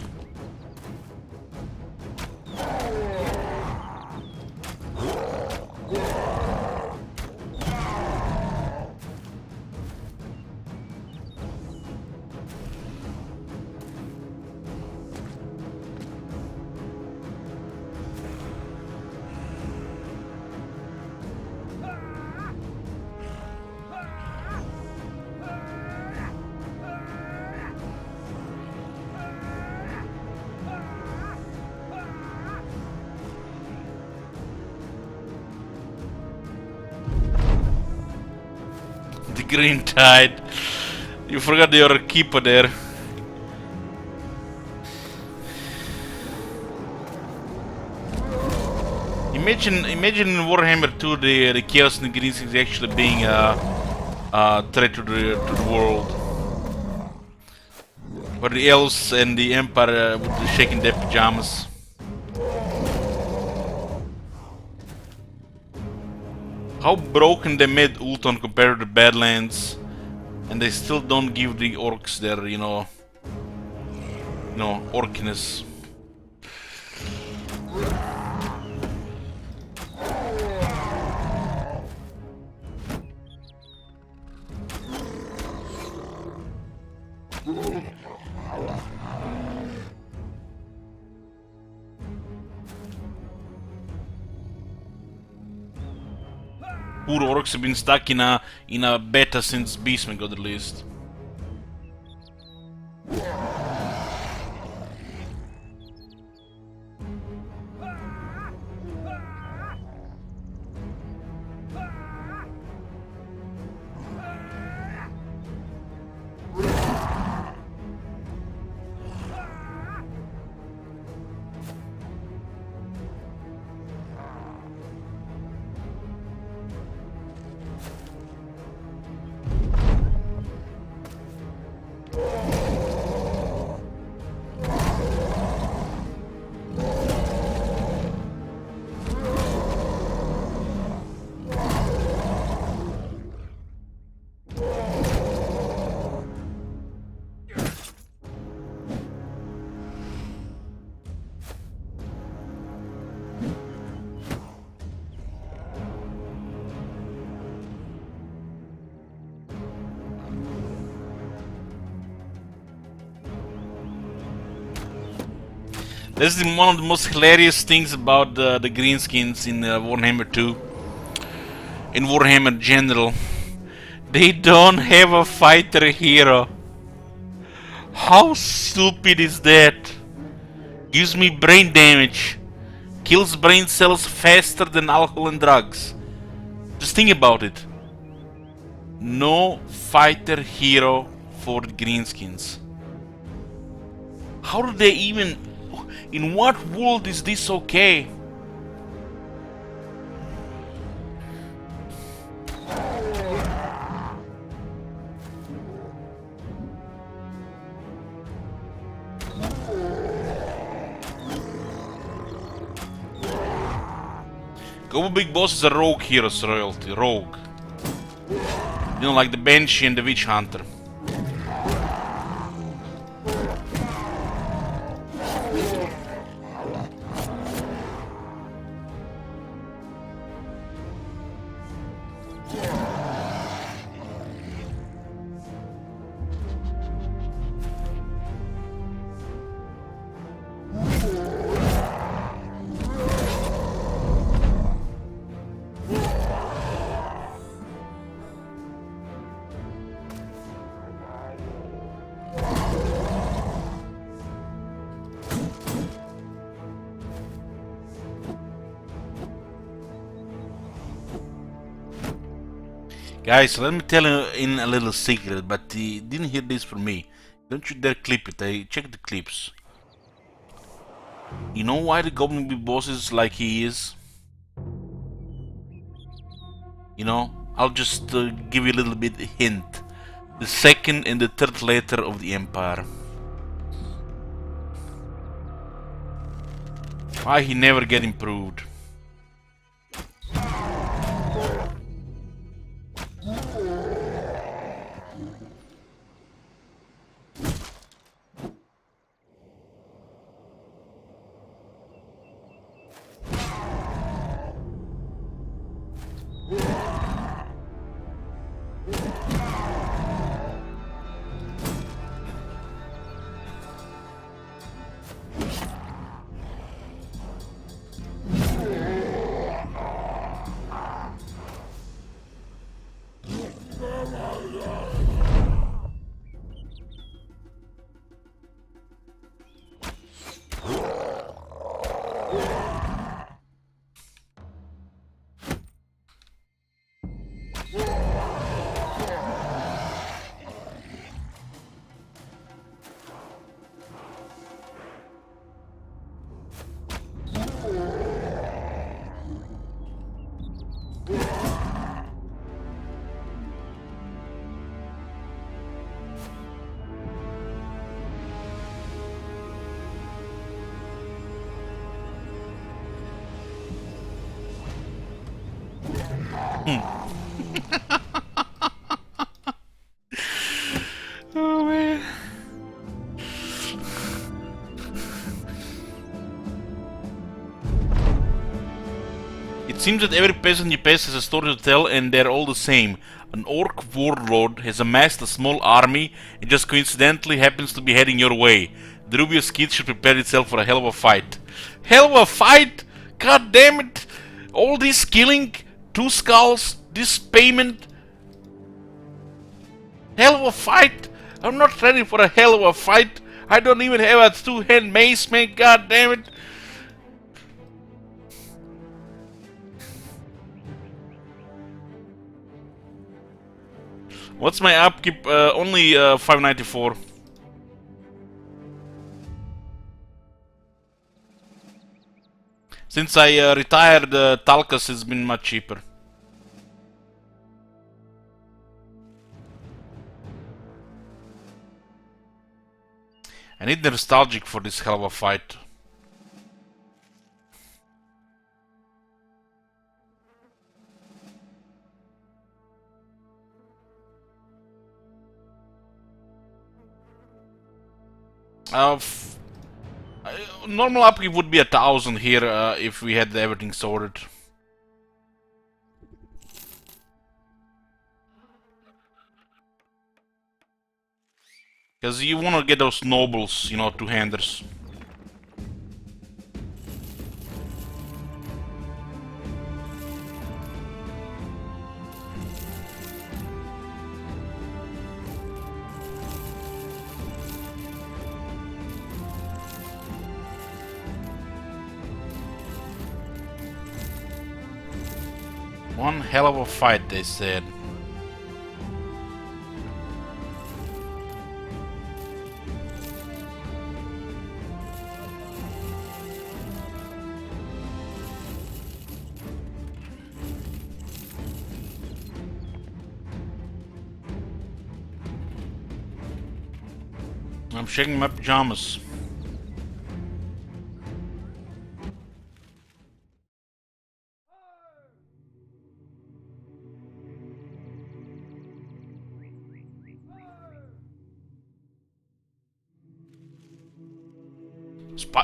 The green tide. You forgot your keeper there. Imagine in Warhammer 2 the Chaos and the Greenskins actually being a threat to the world. Where the elves and the Empire would be shaking their pajamas. How broken they made Ultron compared to the Badlands, and they still don't give the orcs their, you know, orkiness. Poor orcs have been stuck in a beta since Beastman got released. This is one of the most hilarious things about the Greenskins in Warhammer 2. In Warhammer General. They don't have a fighter hero. How stupid is that? Gives me brain damage. Kills brain cells faster than alcohol and drugs. Just think about it. No fighter hero for the Greenskins. How do they even... In what world is this okay? Gobo Big Boss is a rogue hero's royalty. Rogue. You know, like the Banshee and the Witch Hunter. Guys, let me tell you in a little secret, but he didn't hear this from me. Don't you dare clip it, I check the clips. You know why the Goblin Big Boss is like he is? You know, I'll just give you a little bit hint. The second and the third letter of the Empire. Why he never get improved? Oh man. It seems that every peasant you pass has a story to tell, and they're all the same. An orc warlord has amassed a small army and just coincidentally happens to be heading your way. The Rubious Kid should prepare itself for a hell of a fight. Hell of a fight? God damn it! All this killing, 2 skulls, this payment. Hell of a fight? I'm not ready for a hell of a fight. I don't even have a 2-hand mace, man. God damn it. What's my upkeep? Only 594. Since I retired, Talcas has been much cheaper. I need the nostalgic for this hell of a fight. Normal upkeep would be 1,000 here if we had everything sorted. Because you want to get those nobles, you know, 2-handers. One hell of a fight, they said. I'm shaking my pajamas.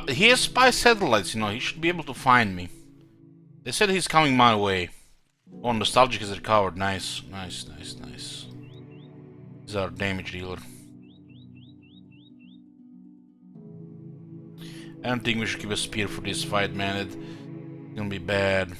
He has spy satellites, you know, he should be able to find me. They said he's coming my way. Oh, Nostalgic is recovered. Nice, nice, nice, nice. This is our damage dealer. I don't think we should keep a spear for this fight, man. It's gonna be bad.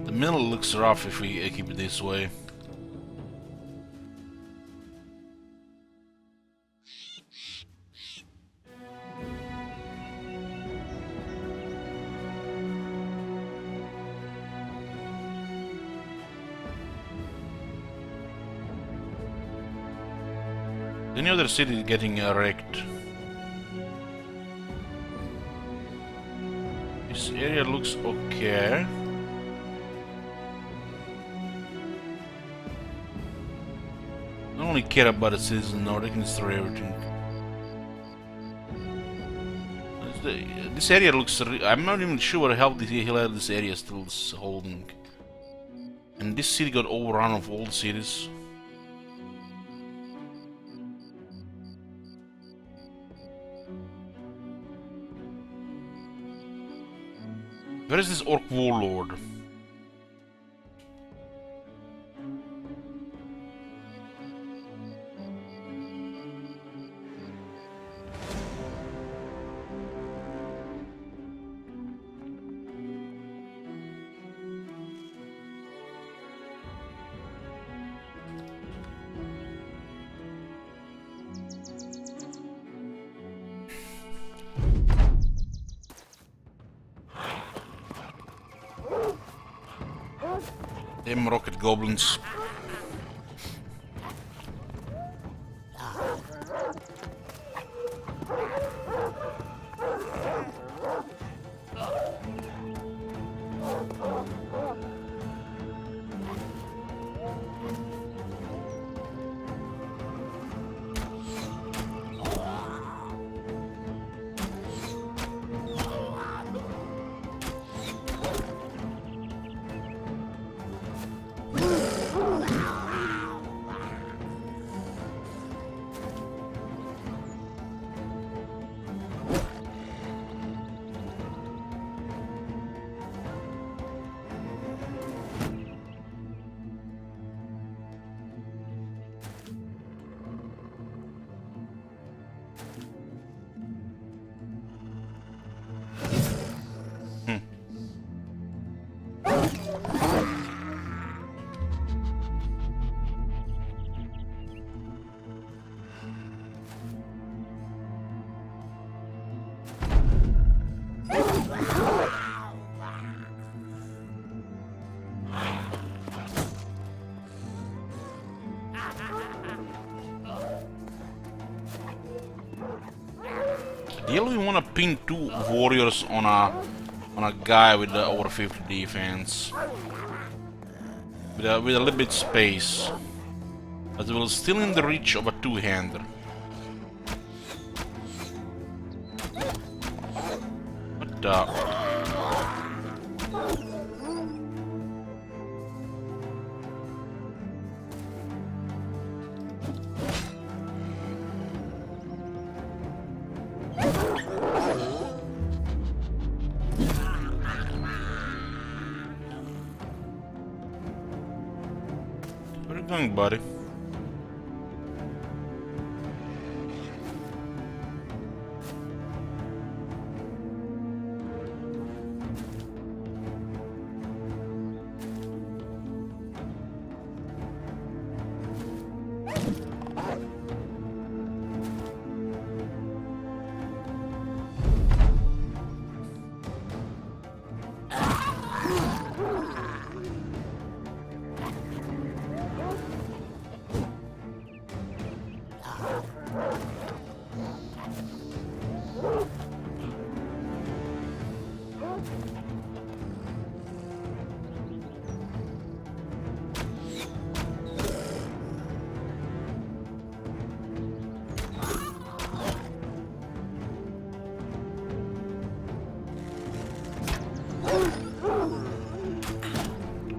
The middle looks rough if we keep it this way. Any other city getting wrecked? This area looks okay. I don't really care about the citizen now, they can destroy everything. This area looks... I'm not even sure what the hell this area still is holding. And this city got overrun of all cities. Where is this orc warlord? Them rocket goblins. Ideally, we want to pin 2 warriors on a guy with over 50 defense, with a little bit space, but we're still in the reach of a 2-hander. What the? Where are you going, buddy?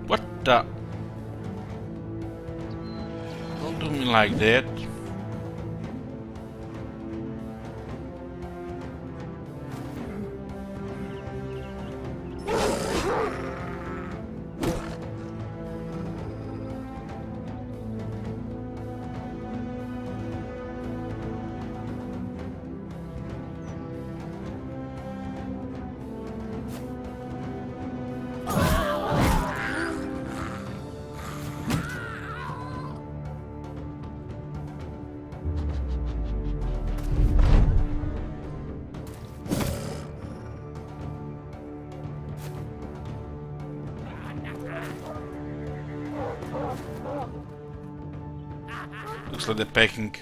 What the? Don't do me like that. Looks like they're packing.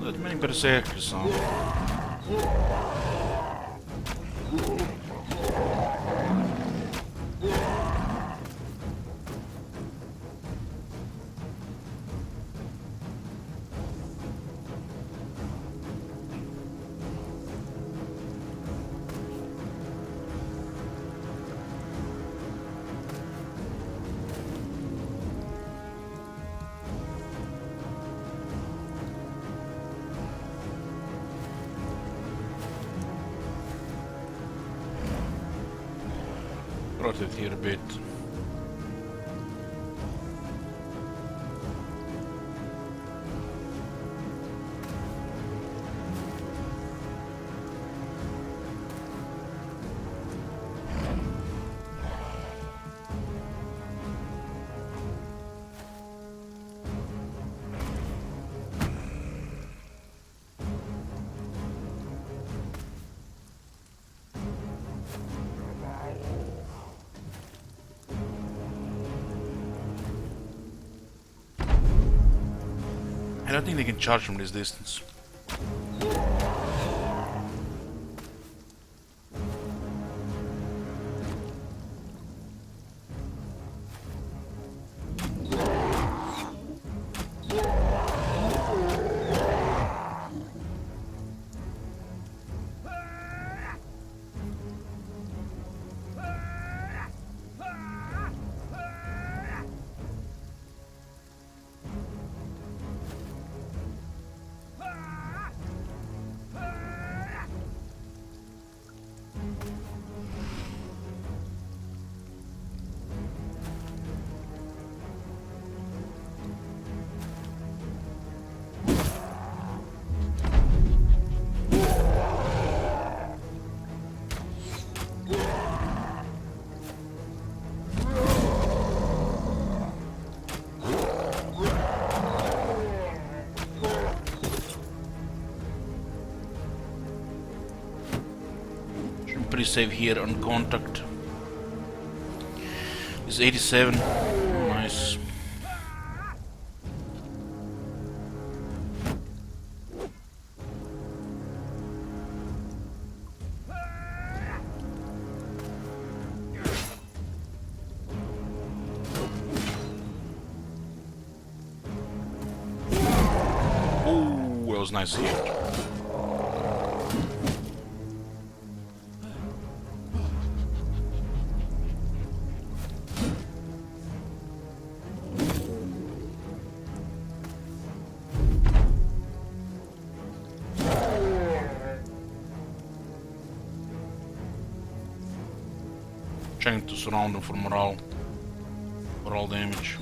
That many berserkers on. Rotate here a bit. I don't think they can charge from this distance. Pretty safe here on contact. It's 87. Nice. Oh, that was nice here. Trying to surround them for morale damage.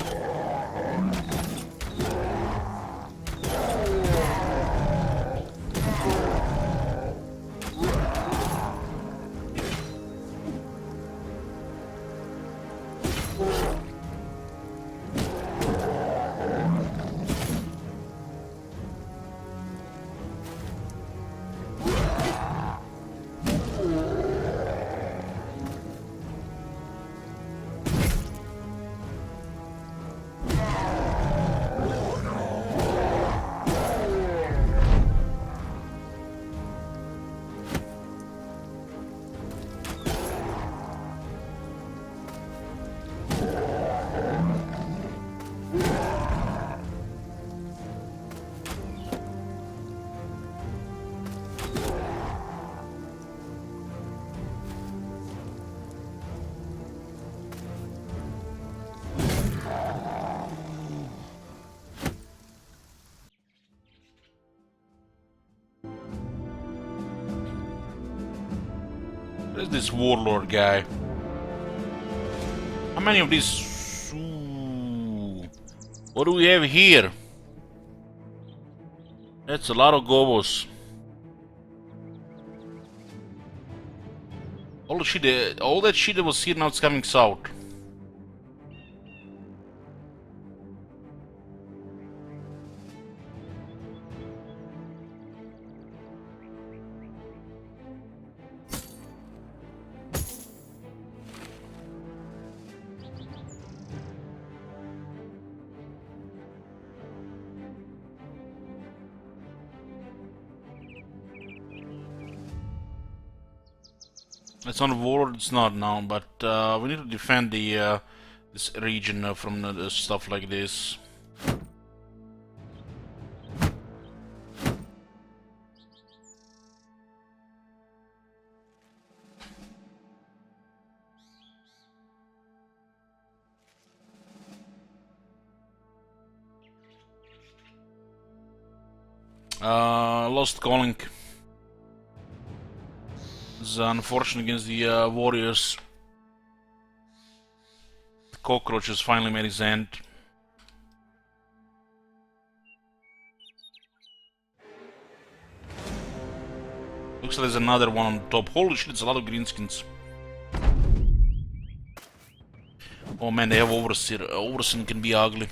There's this warlord guy. How many of these? Ooh. What do we have here? That's a lot of gobos. All the shit, all that shit that was here now it's coming south. It's on the warlord, it's not now, but we need to defend the this region from the stuff like this. Lost calling. It's unfortunate against the warriors. The cockroach has finally made his end. Looks like there's another one on top. Holy shit, it's a lot of greenskins. Oh man, they have Overseer. Overseer can be ugly.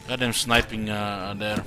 Goddamn sniping there.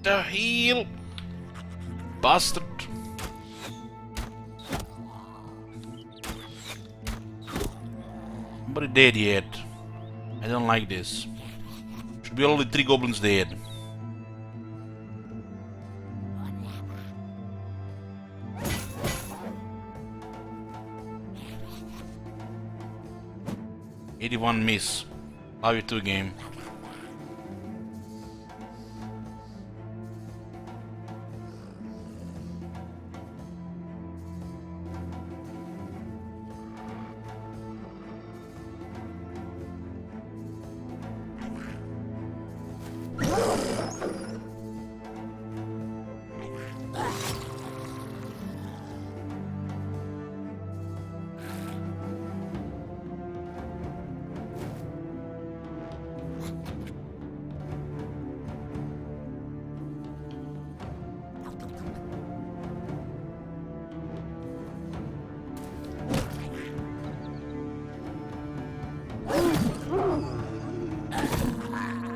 The hell? Bastard. Nobody dead yet. I don't like this. Should be only 3 goblins dead. '81 miss. Love you too, game.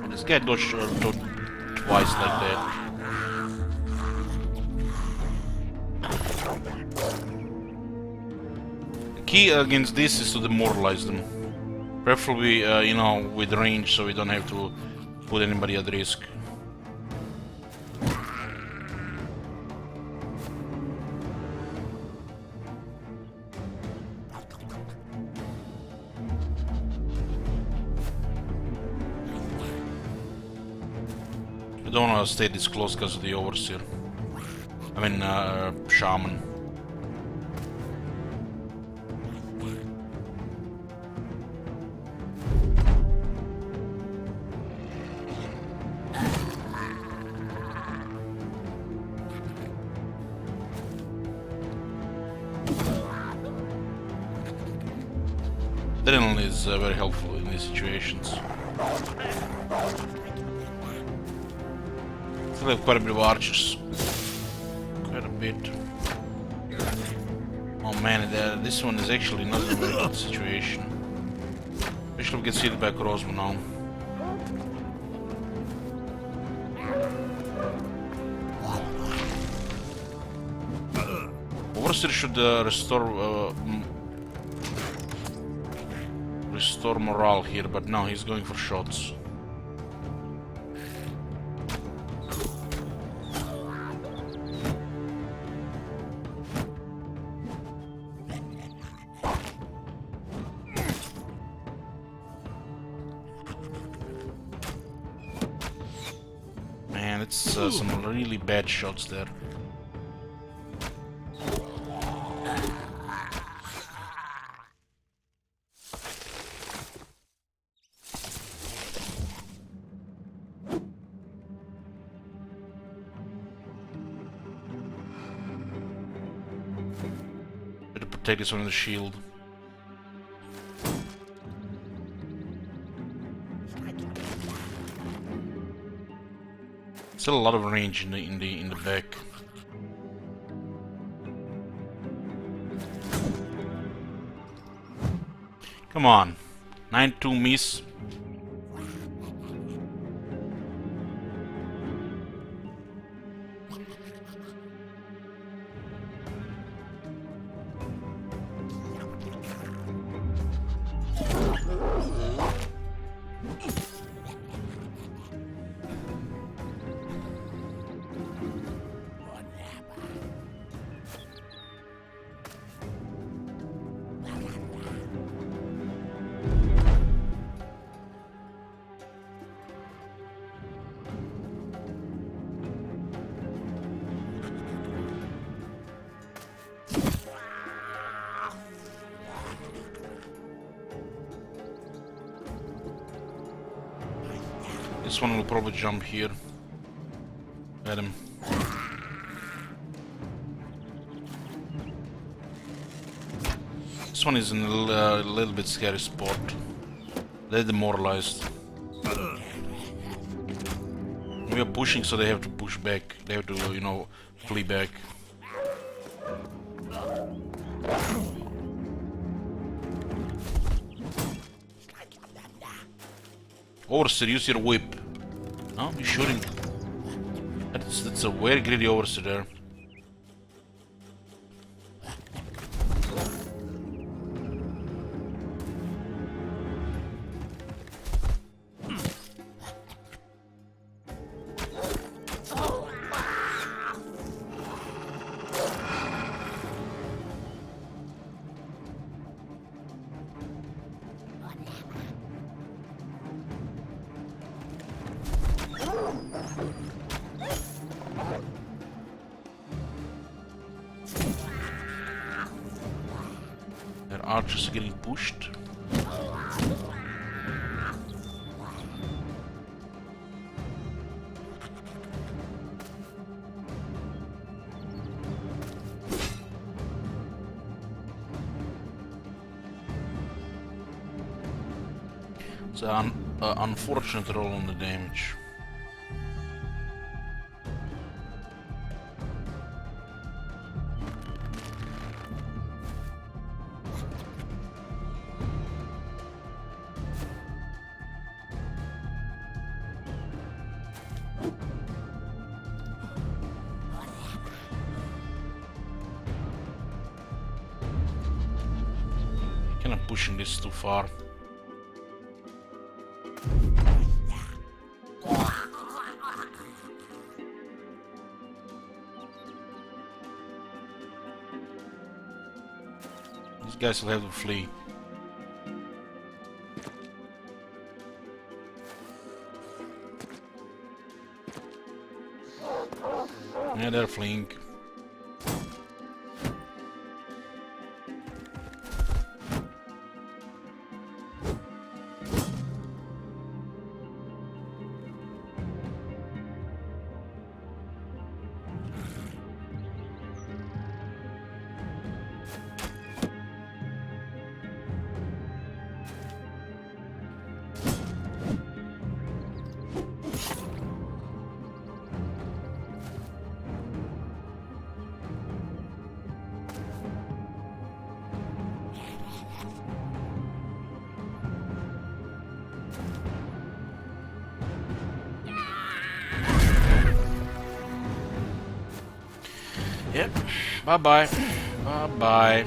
This guy dodged twice like that. key against this is to demoralize them. Preferably, you know, with range, so we don't have to put anybody at risk. I don't want to stay this close because of the overseer. I mean, shaman. Adrenaline is very helpful in these situations. Still have quite a bit of archers. Quite a bit. Oh man, this one is actually not in a very good situation. Especially if we can see the back Rosmo now. Overseer should restore morale here, but no, he's going for shots. Man, it's some really bad shots there. Take this one in the shield. Still a lot of range in the back. Come on, 9-2 miss. This one will probably jump here at him. This one is in a little bit scary spot. They're demoralized. We are pushing, so they have to push back. They have to, you know, flee back. Overseer, use your whip. No, you're shooting. That's a very greedy overseer there. Their archers are getting pushed. It's an unfortunate roll on the damage. I'm pushing this too far. These guys will have to flee. Yeah, they're fleeing. Yep. Bye-bye. Bye-bye.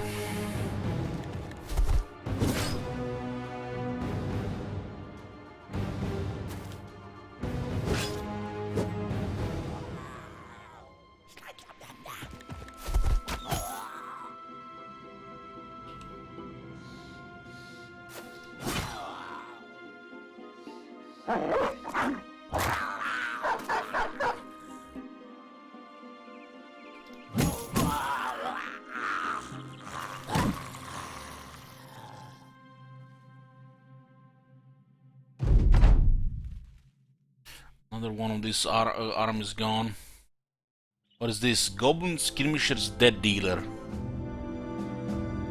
Another one of these arms gone. What is this? Goblin Skirmisher's Dead Dealer.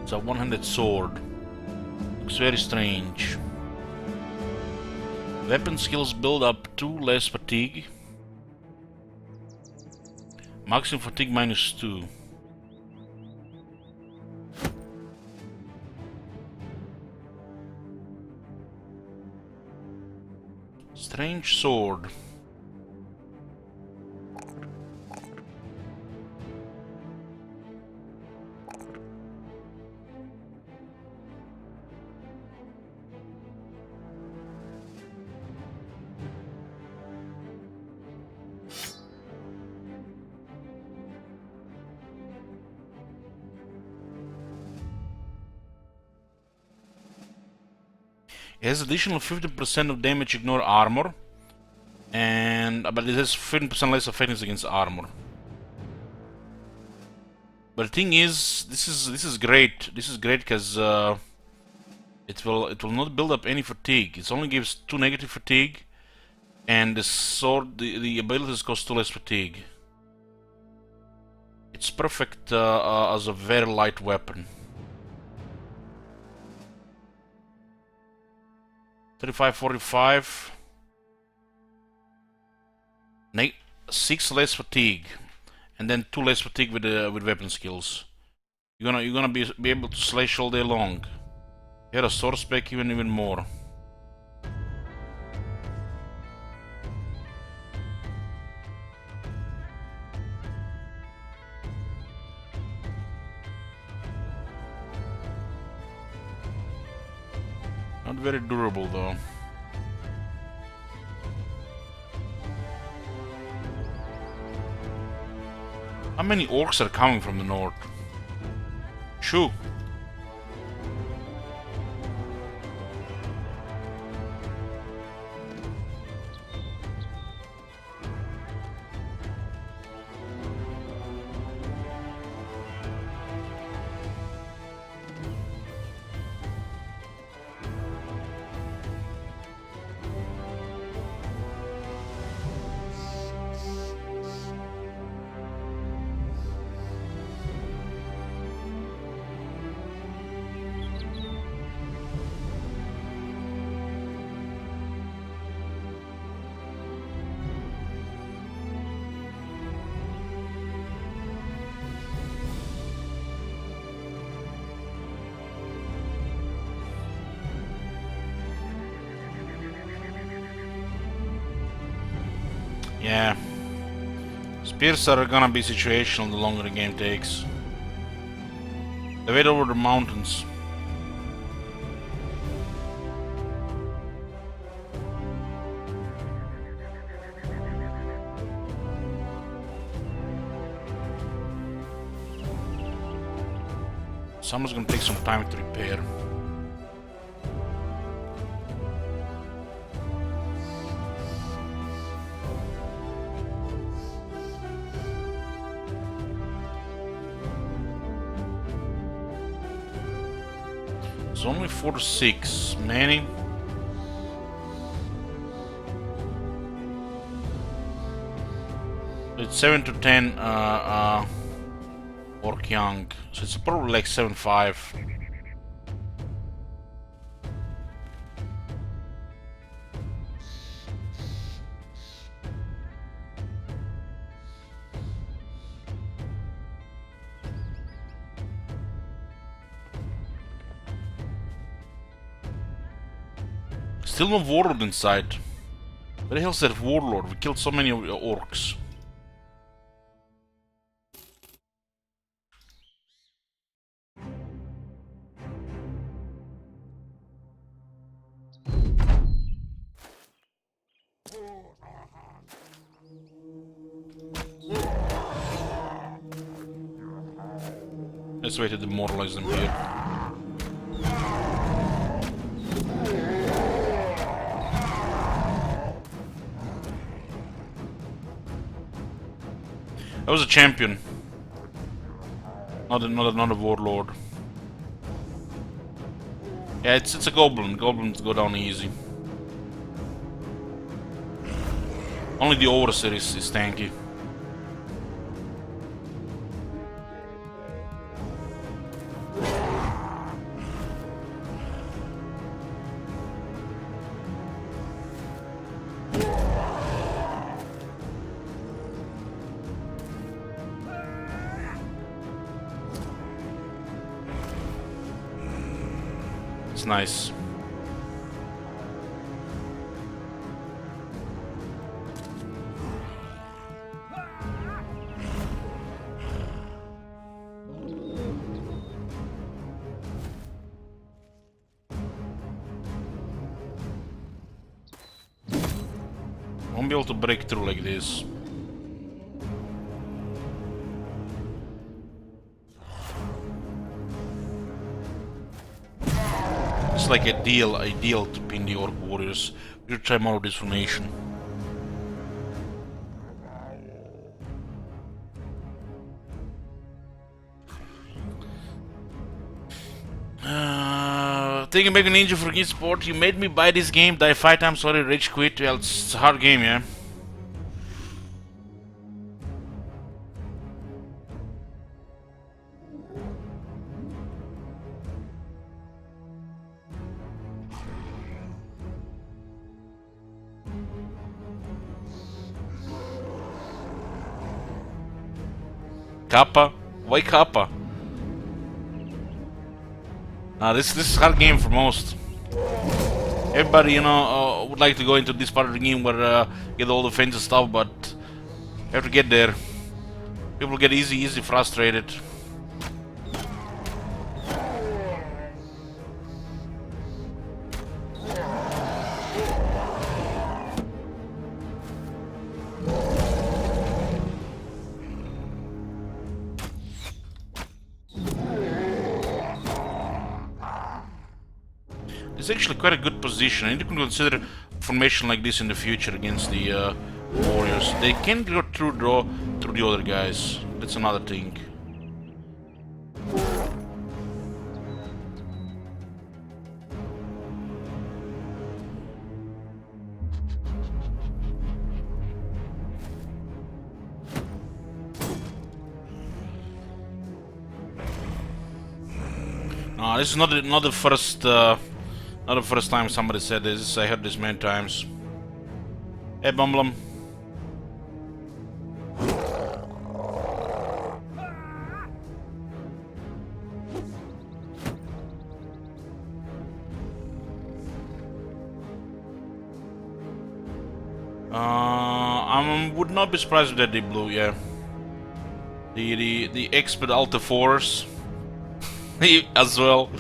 It's a one-handed sword. Looks very strange. Weapon skills build up 2 less fatigue. Maximum fatigue -2. Strange sword. It has additional 50% of damage ignore armor, but it has 15% less effectiveness against armor. But the thing is, this is great. This is great because it will not build up any fatigue. It only gives 2 negative fatigue, and the sword, the abilities cost 2 less fatigue. It's perfect as a very light weapon. 35, 45. 6 less fatigue, and then 2 less fatigue with weapon skills. You're gonna be able to slash all day long. Here a sword spec even more. Not very durable though. How many orcs are coming from the north? Shoo! Yeah. Spears are gonna be situational the longer the game takes. They wait over the mountains. Someone's gonna take some time to repair. It's only 4 to 6. Manny. It's 7 to 10 Orc Young. So it's probably like 7-5. Still no warlord inside. Where the hell's that warlord? We killed so many orcs. Let's wait to demoralize them here. That was a champion. Not a warlord. Yeah, it's a goblin. Goblins go down easy. Only the overseer is tanky. It's nice. Won't be able to break through like this. It's like ideal to pin the Orc Warriors. We'll try more of this formation. Thank you, Mega Ninja, for good support. You made me buy this game, die 5 times, sorry, rage quit. Well, it's a hard game, yeah. Kappa? Why Kappa? This is a hard game for most. Everybody, you know, would like to go into this part of the game where get all the fancy stuff, but you have to get there. People get easy frustrated. It's actually quite a good position, and you can consider formation like this in the future against the warriors. They can go through the other guys. That's another thing. No, this is not the first. Not the first time somebody said this. I heard this many times. Hey, Bumblum. I would not be surprised if that they blew. Yeah. The expert Alta Force as well.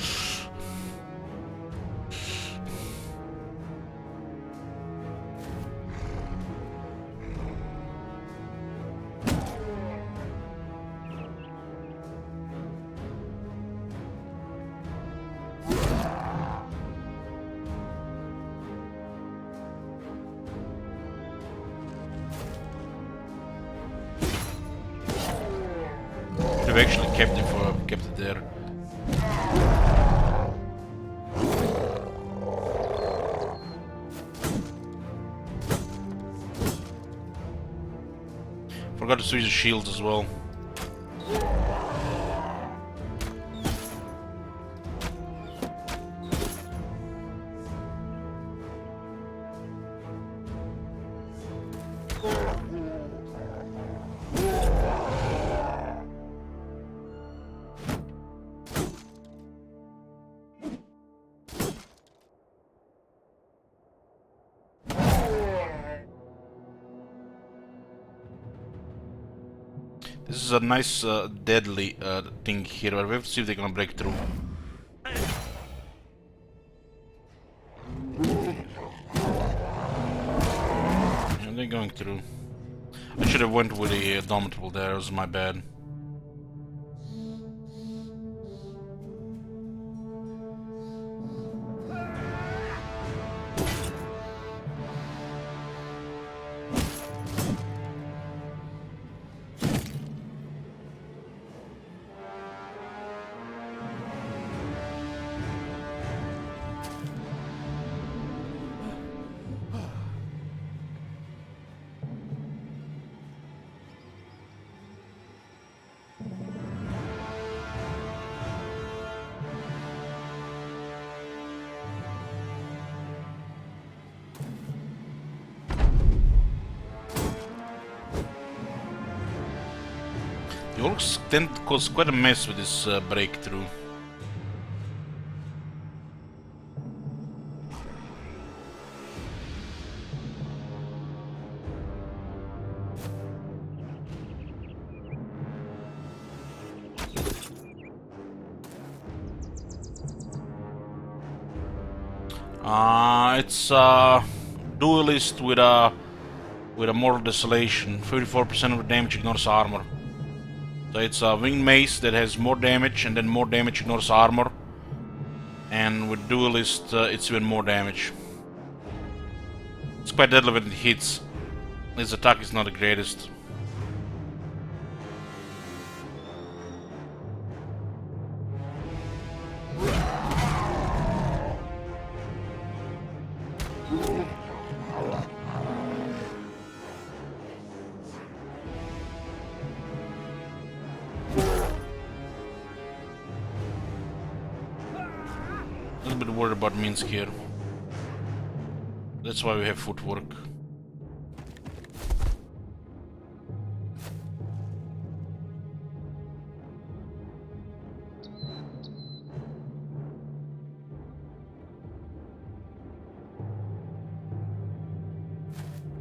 have actually kept it for kept it there. Forgot to switch the shields as well. This is a nice deadly thing here, but we have to see if they're gonna break through. Yeah, they're going through. I should have went with the Domitable there, it was my bad. The orcs tend to cause quite a mess with this breakthrough. It's duelist with a mortal desolation. 34% of the damage ignores armor. So it's a winged mace that has more damage, and then more damage ignores armor. And with duelist, it's even more damage. It's quite deadly when it hits. His attack is not the greatest. A little bit worried about Minsk here. That's why we have footwork.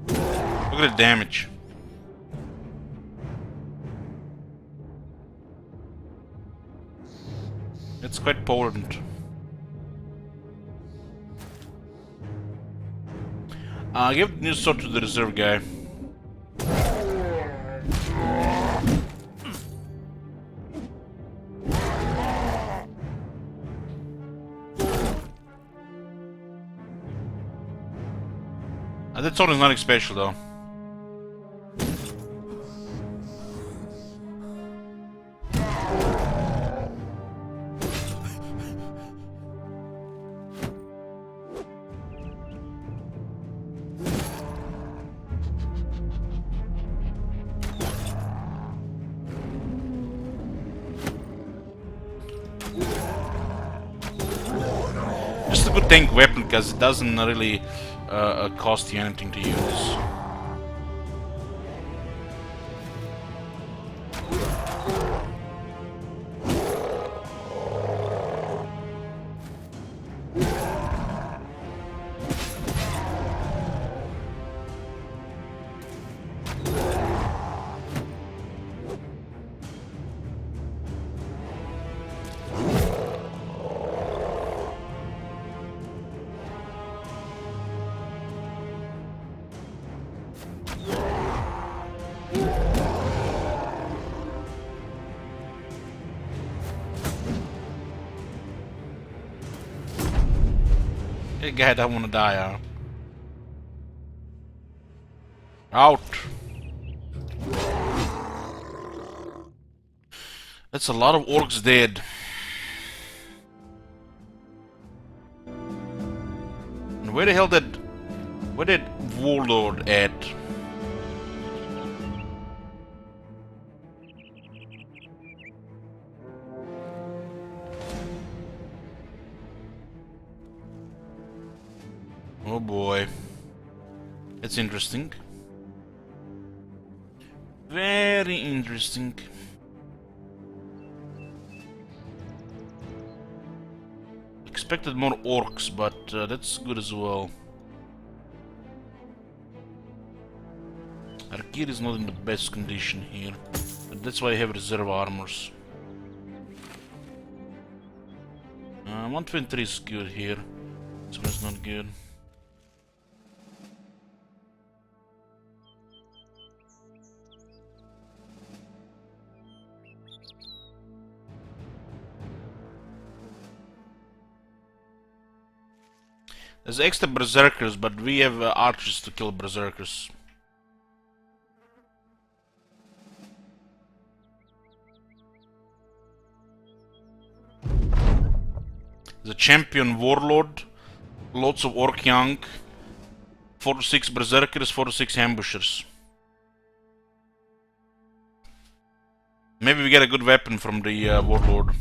Look at the damage. It's quite potent. Give the new sword to the reserve guy. That sword is nothing special though. Just a good tank weapon because it doesn't really cost you anything to use. Hey guy, don't wanna die, huh? Out! That's a lot of orcs dead. And where the hell did... Where did Warlord at? Oh boy. That's interesting. Very interesting. Expected more orcs, but that's good as well. Our gear is not in the best condition here, but that's why I have reserve armors. 123 is good here. This one's not good. There's extra berserkers, but we have archers to kill berserkers. The champion warlord, lots of orc young, 4 to 6 berserkers, 4 to 6 ambushers. Maybe we get a good weapon from the warlord.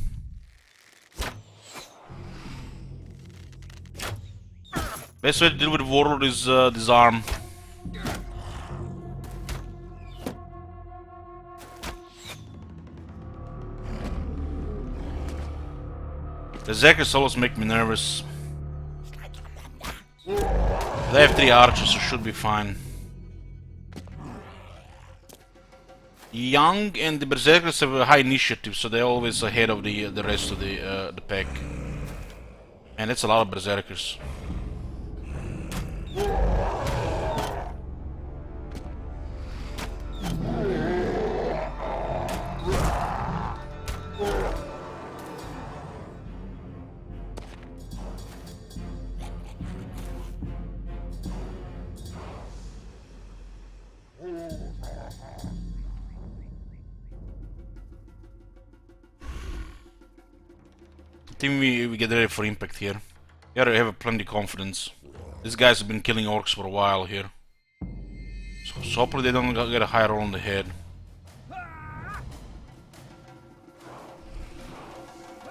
Best way to deal with warlord is disarm. The Berserkers always make me nervous. They have 3 archers, so should be fine. Young and the Berserkers have a high initiative, so they're always ahead of the rest of the pack. And that's a lot of Berserkers. I think we get ready for impact here. We gotta have plenty confidence. These guys have been killing orcs for a while here. So hopefully they don't get a high roll on the head.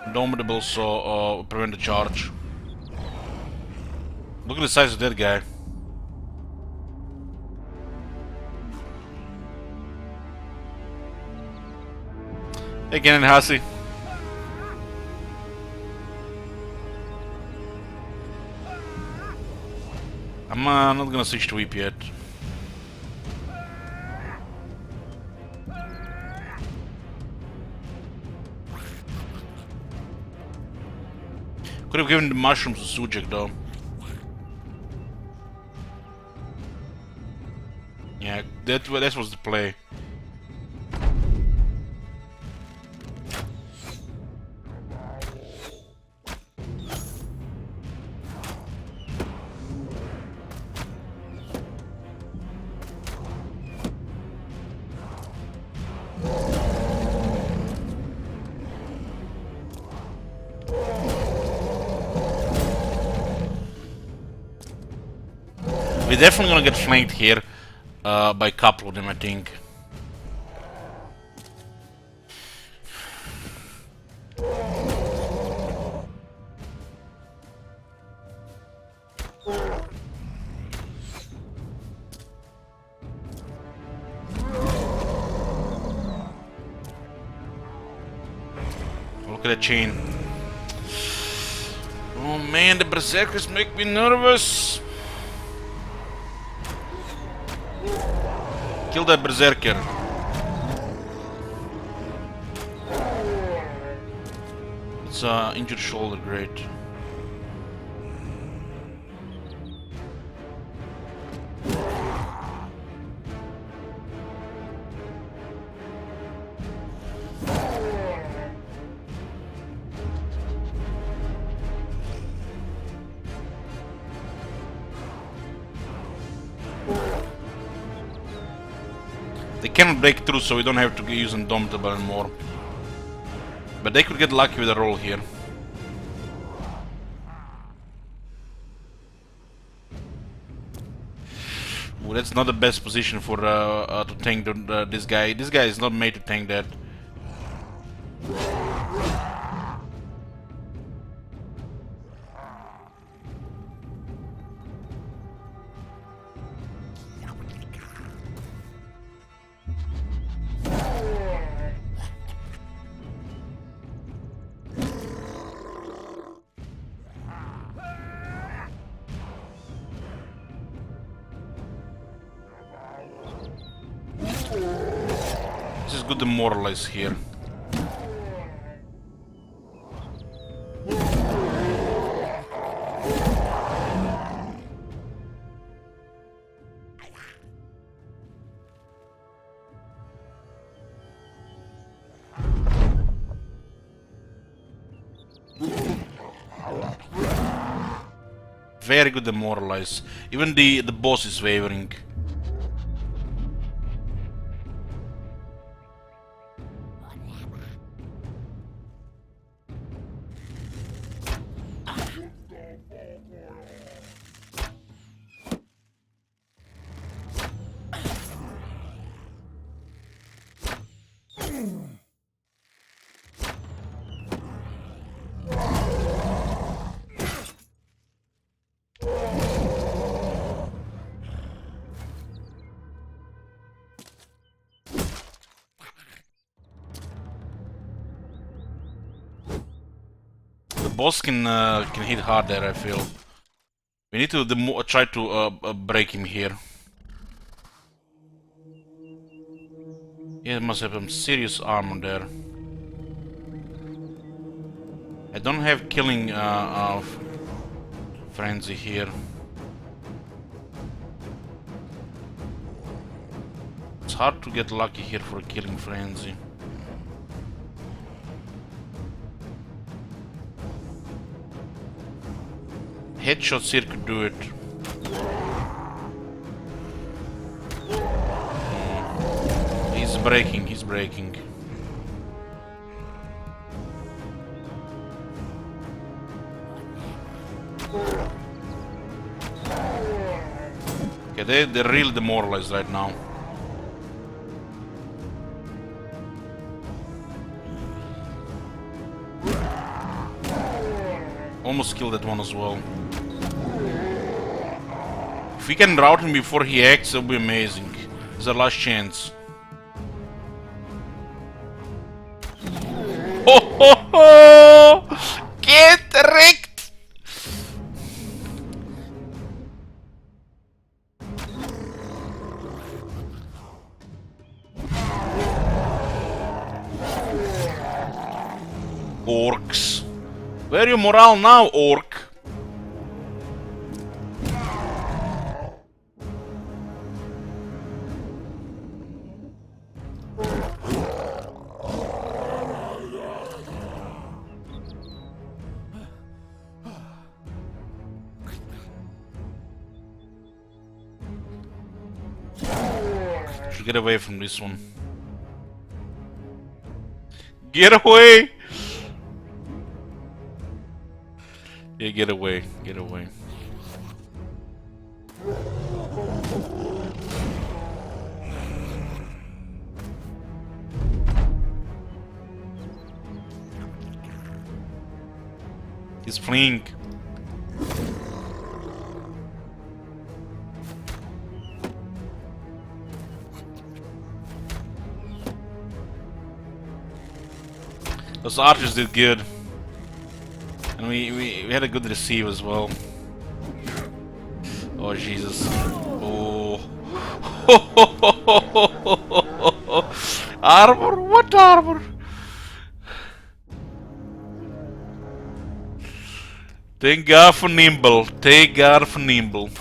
Indomitable, so prevent the charge. Look at the size of that guy. Hey, Gannon Hasi. I'm not gonna switch to whip yet. Could have given the mushrooms to Sujek though. Yeah, that was the play. We're definitely gonna get flanked here by a couple of them, I think. Look at that chain. Oh man, the berserkers make me nervous. Kill that berserker. It's injured shoulder, great. They cannot break through, so we don't have to use Indomitable anymore. But they could get lucky with a roll here. Ooh, that's not the best position for to tank this guy. This guy is not made to tank that. This is good demoralize here. Very good demoralize. Even the boss is wavering. Boss can hit hard there, I feel. We need to try to break him here. He must have some serious armor there. I don't have killing frenzy here. It's hard to get lucky here for a killing frenzy. Headshots here could do it. He's breaking, he's breaking. Okay, they're real demoralized right now. Almost killed that one as well. If we can rout him before he acts, it'll be amazing. It's our last chance. Ho ho ho! Get wrecked! Orcs. Where are your morale now, orc? Should get away from this one. Get away! Yeah, get away, get away. He's fleeing. Those archers did good. And we had a good receive as well. Oh Jesus. Oh. Armor? What armor? Thank God for nimble. Thank God for nimble.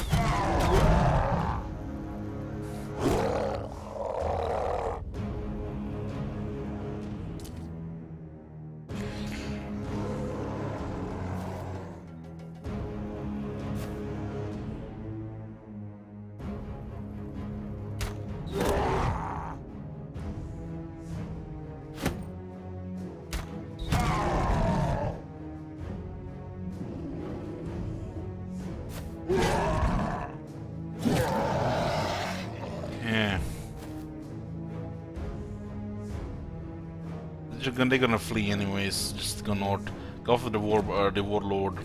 they're gonna flee anyways. Just go north. Go for the warlord.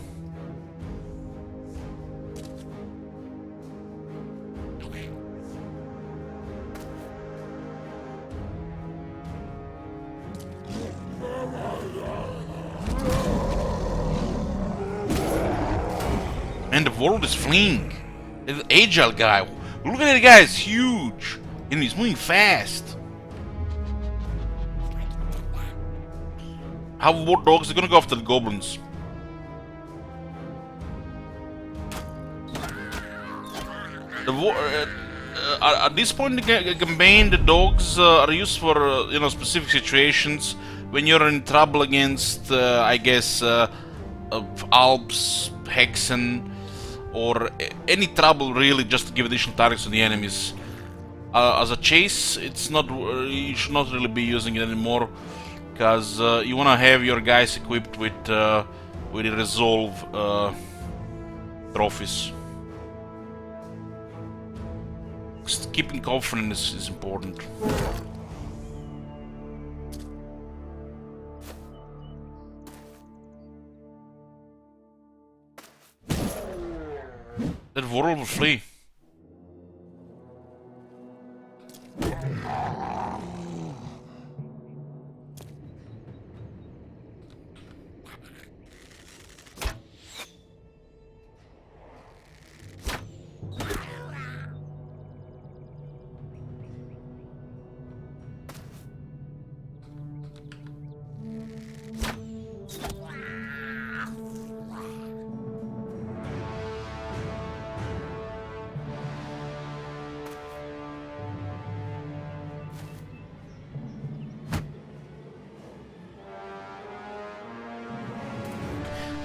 And the warlord is fleeing. The agile guy. Look at that guy, it's huge. And he's moving fast. How war dogs? They're gonna go after the goblins. At this point in the campaign, the dogs are used for specific situations. When you're in trouble against, I guess, Alps, Hexen, or any trouble really, just to give additional targets to the enemies. As a chase, it's not. You should not really be using it anymore, because you want to have your guys equipped with the resolve trophies. Just keeping confidence is important. That warlord will flee.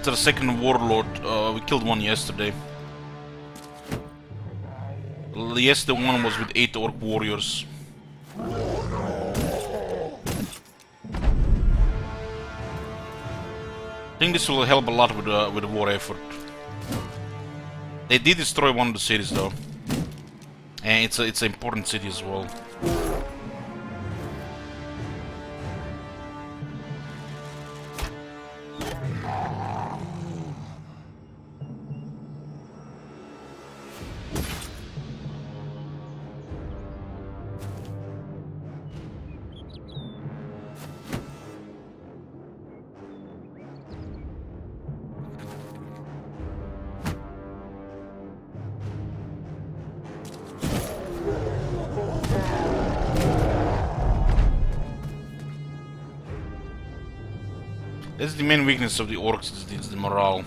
The second warlord, we killed one yesterday. The yesterday one was with 8 orc warriors. I think this will help a lot with the war effort. They did destroy one of the cities though, and it's an important city as well. That's the main weakness of the orcs, is the morale.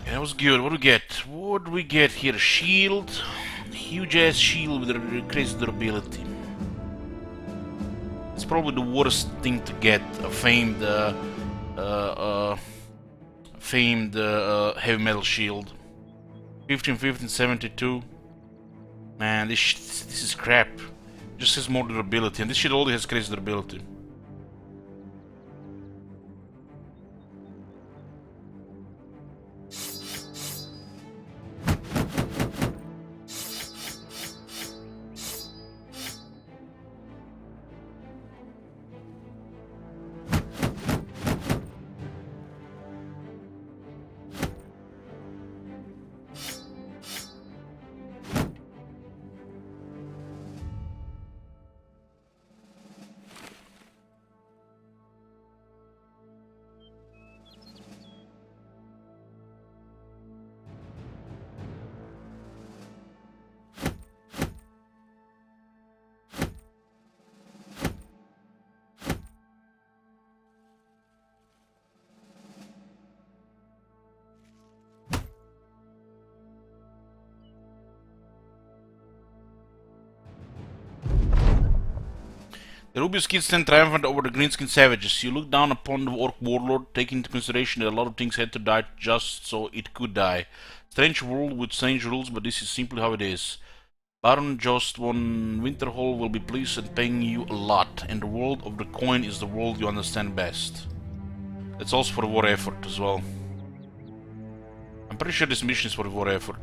Yeah, that was good. What do we get? What do we get here? Shield. Huge ass shield with increased durability. It's probably the worst thing to get. A famed heavy metal shield. 15, 15, 72. Man, this is crap. Just has more durability, and this shit only has crazy durability. The Rubius kids stand triumphant over the Greenskin savages. You look down upon the Orc warlord, taking into consideration that a lot of things had to die just so it could die. Strange world with strange rules, but this is simply how it is. Baron Jost von Winterhall will be pleased and paying you a lot, and the world of the coin is the world you understand best. It's also for war effort as well. I'm pretty sure this mission is for war effort.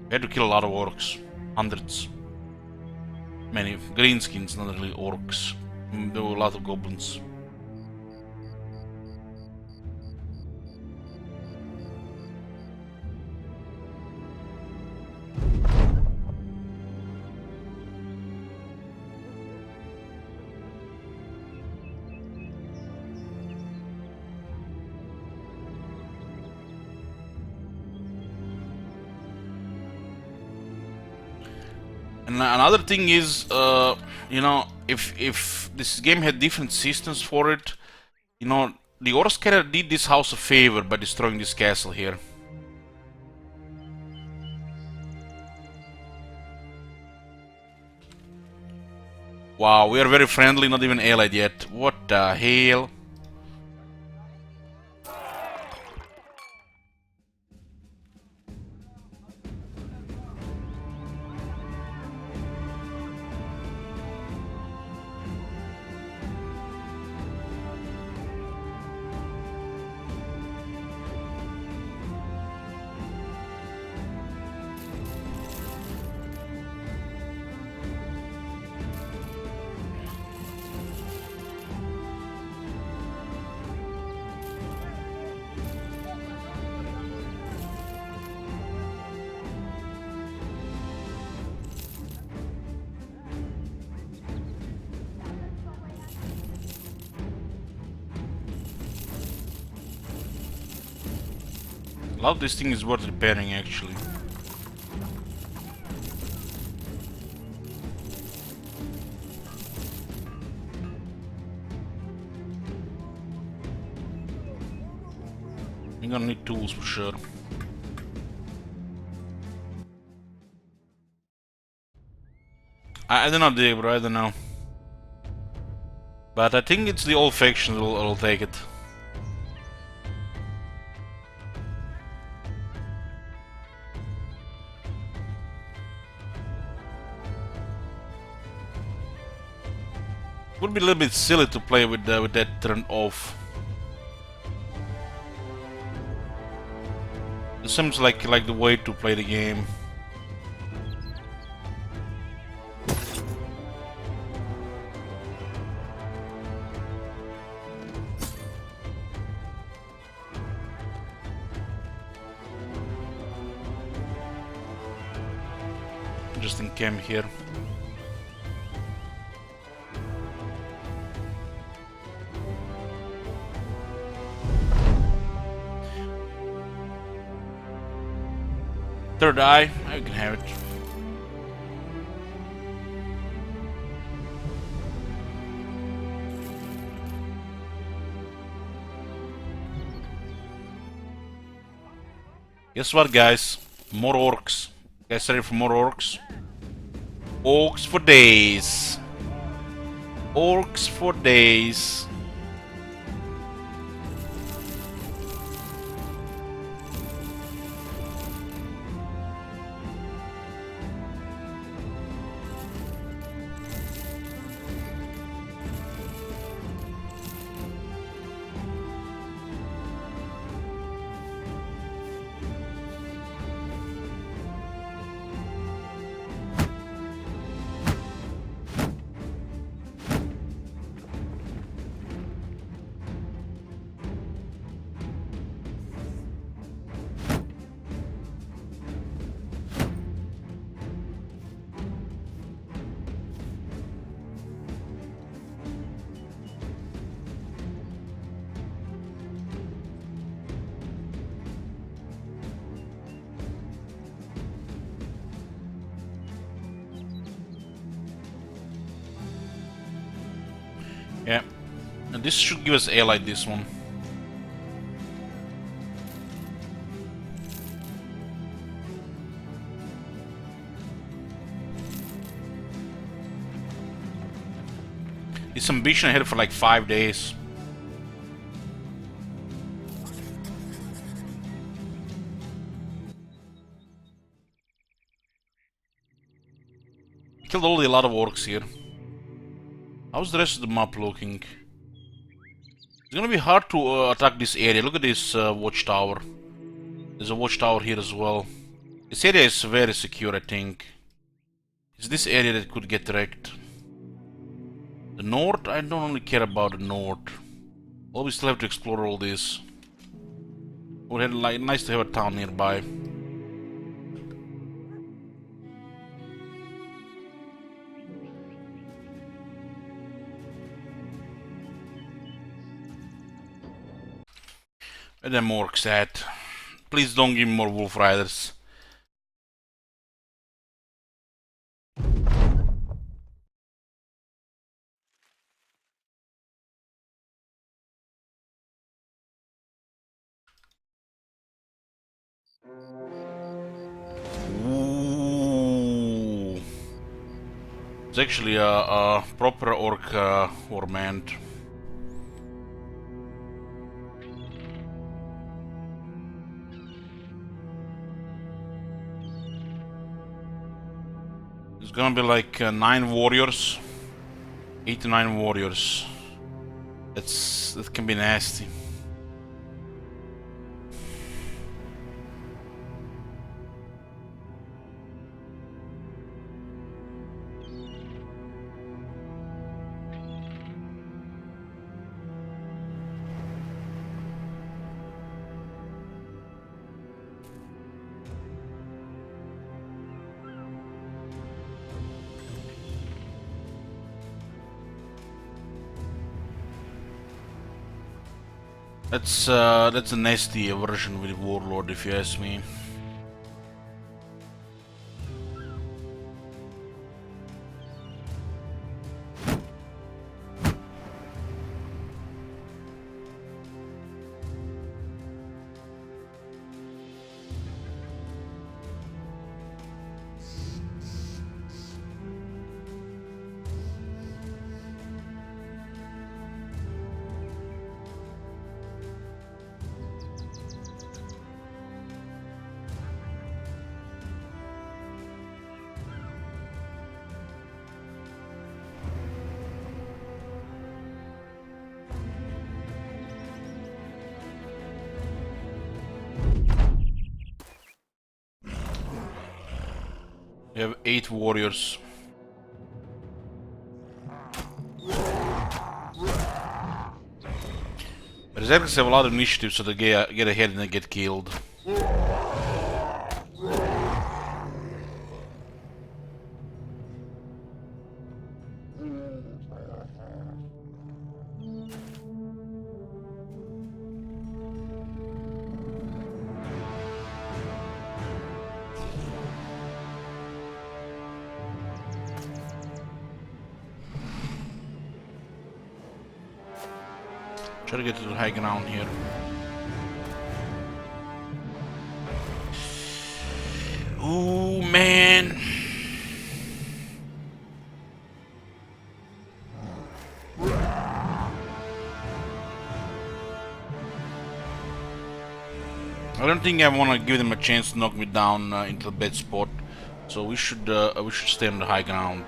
We had to kill a lot of orcs. Hundreds. Many greenskins, not really orcs. There were a lot of goblins. And another thing is, you know, if this game had different systems for it, you know, the Orskaer did this house a favor by destroying this castle here. Wow, we are very friendly, not even allied yet. What the hell? A lot of this thing is worth repairing actually. You're gonna need tools for sure. I don't know, Dave, bro, I don't know. But I think it's the old faction that'll take it. Would be a little bit silly to play with that turned off. It seems like the way to play the game. Just in camp here. Third eye, I can have it. Guess what, guys? More orcs. Guys ready for more orcs? Orcs for days. Orcs for days. Yeah. And this should give us allied, this one. This ambition I had for like 5 days. Killed already a lot of orcs here. How's the rest of the map looking? It's gonna be hard to attack this area. Look at this watchtower. There's a watchtower here as well. This area is very secure, I think. It's this area that could get wrecked. The north? I don't really care about the north. Well, we still have to explore all this. Would have like nice to have a town nearby. Where the orcs at? Please don't give me more wolf riders. Ooh. It's actually a proper orc warband. It's gonna be like 9 warriors. 8 to 9 warriors. That can be nasty. That's a nasty version with Warlord, if you ask me. We have 8 warriors. Berserkers have a lot of initiative, so they get ahead and they get killed. Try to get to the high ground here. Ooh, man. I don't think I want to give them a chance to knock me down into the bad spot, so we should stay on the high ground.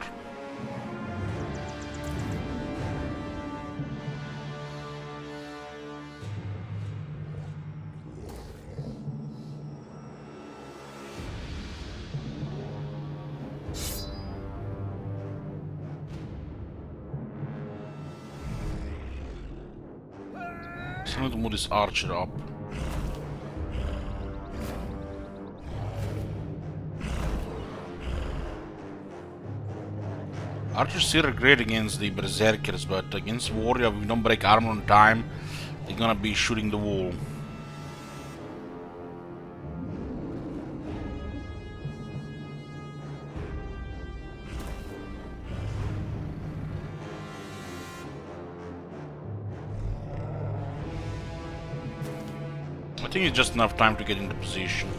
So I'm going to move this archer up. Archers here are great against the berserkers, but against warrior, if we don't break armor on time, they're gonna be shooting the wall. I think it's just enough time to get into position.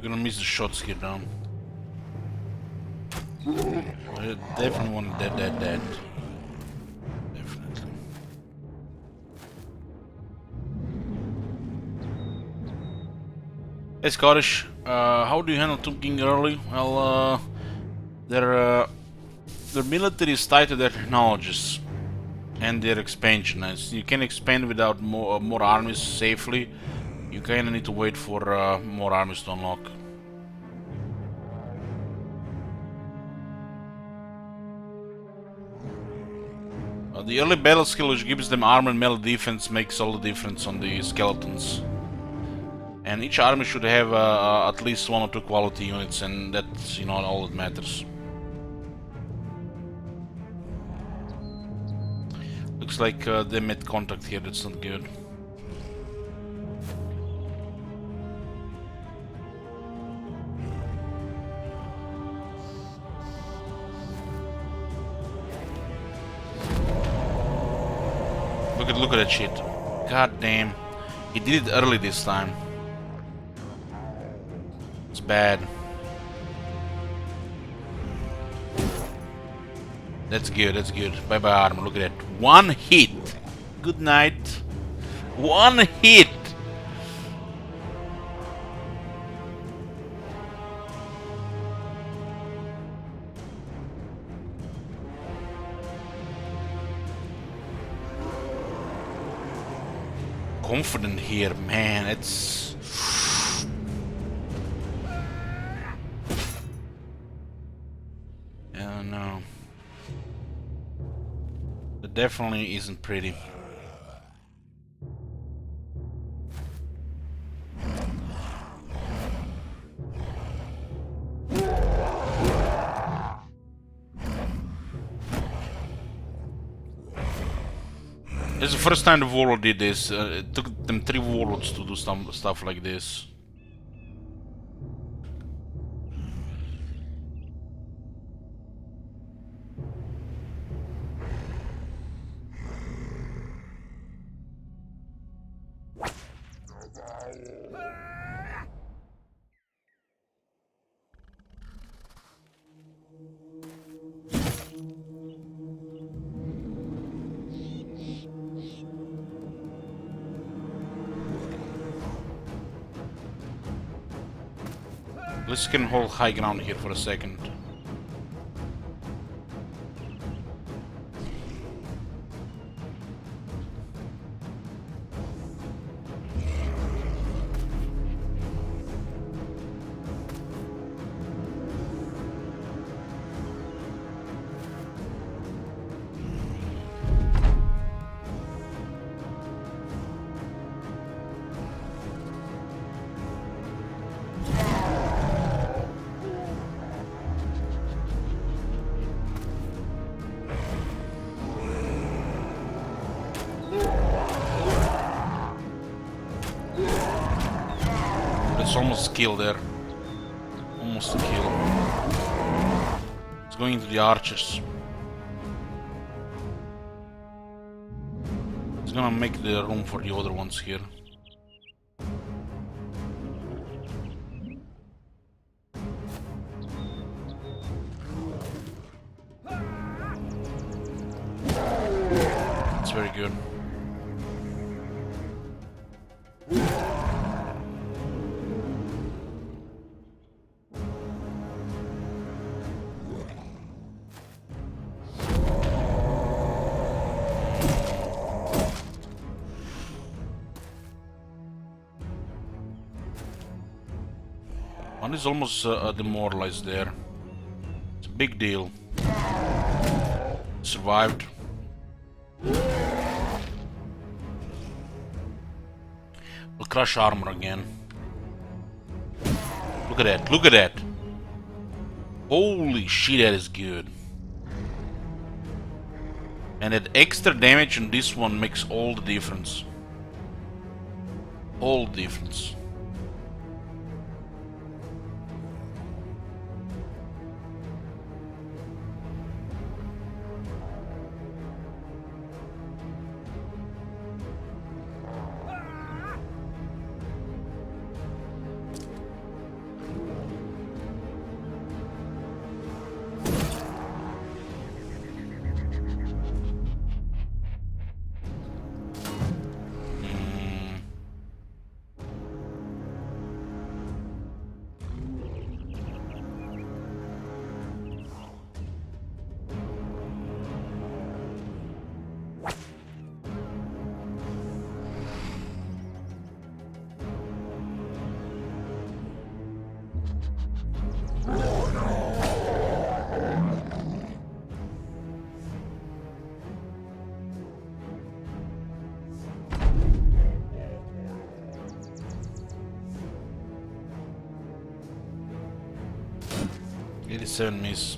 gonna miss the shots here now. I definitely want dead. Definitely. Hey Scottish, how do you handle Tomb King early? Well, their military is tied to their technologies and their expansion. As you can expand without more armies safely. You kinda need to wait for more armies to unlock. The early battle skill which gives them armor and melee defense makes all the difference on the skeletons. And each army should have at least 1 or 2 quality units, and that's, you know, all that matters. Looks like they made contact here, that's not good. Look at that shit. God damn. He did it early this time. It's bad. That's good, that's good. Bye bye armor, look at that. 1 hit! Good night. 1 hit! Confident here, man. It's I don't know. It definitely isn't pretty. This is the first time the warlord did this. It took them 3 warlords to do stuff like this. Let's can hold high ground here for a second. Almost a kill there. Almost a kill. It's going into the archers. It's gonna make the room for the other ones here. It's very good. One is almost demoralized there. It's a big deal. Survived. We'll crush armor again. Look at that, look at that! Holy shit, that is good. And that extra damage on this one makes all the difference. All the difference. 87 miss.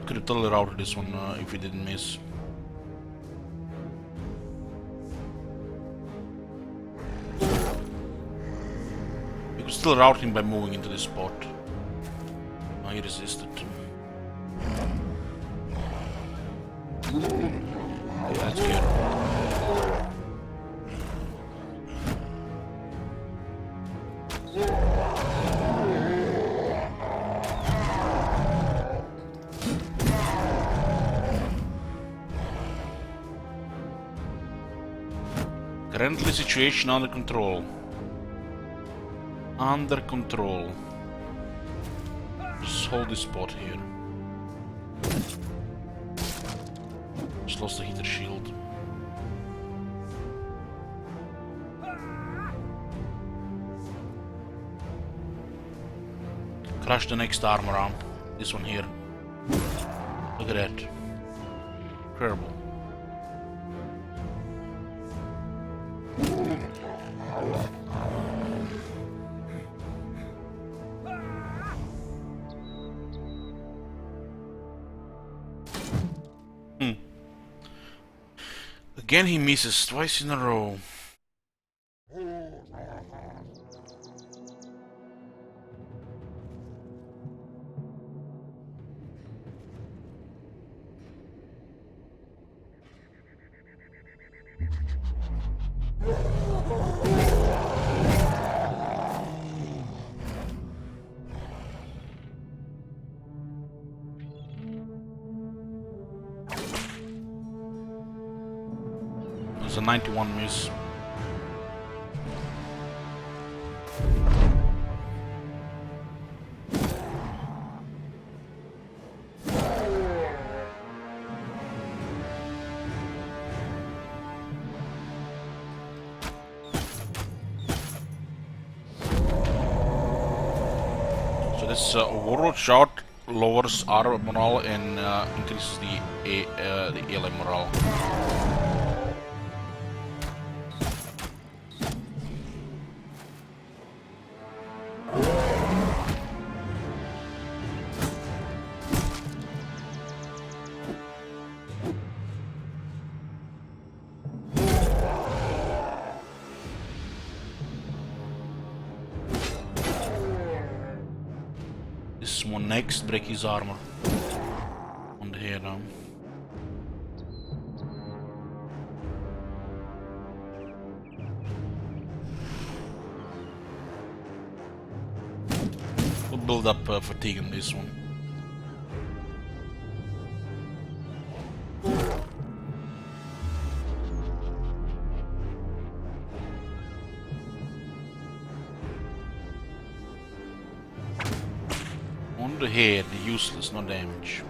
Could have totally routed this one if he didn't miss. You could still route him by moving into this spot. Oh, he resisted. Yeah, that's good. Currently situation under control. Under control. Just hold this spot here. Just lost the heater shield. Crush the next armor arm. This one here. Look at that. Incredible. Again he misses twice in a row. It's a 91 miss. So this Warlord shot lowers our morale and increases the ally morale. This one next, break his armor. On the head now. We'll build up fatigue on this one. On the head, useless, no damage.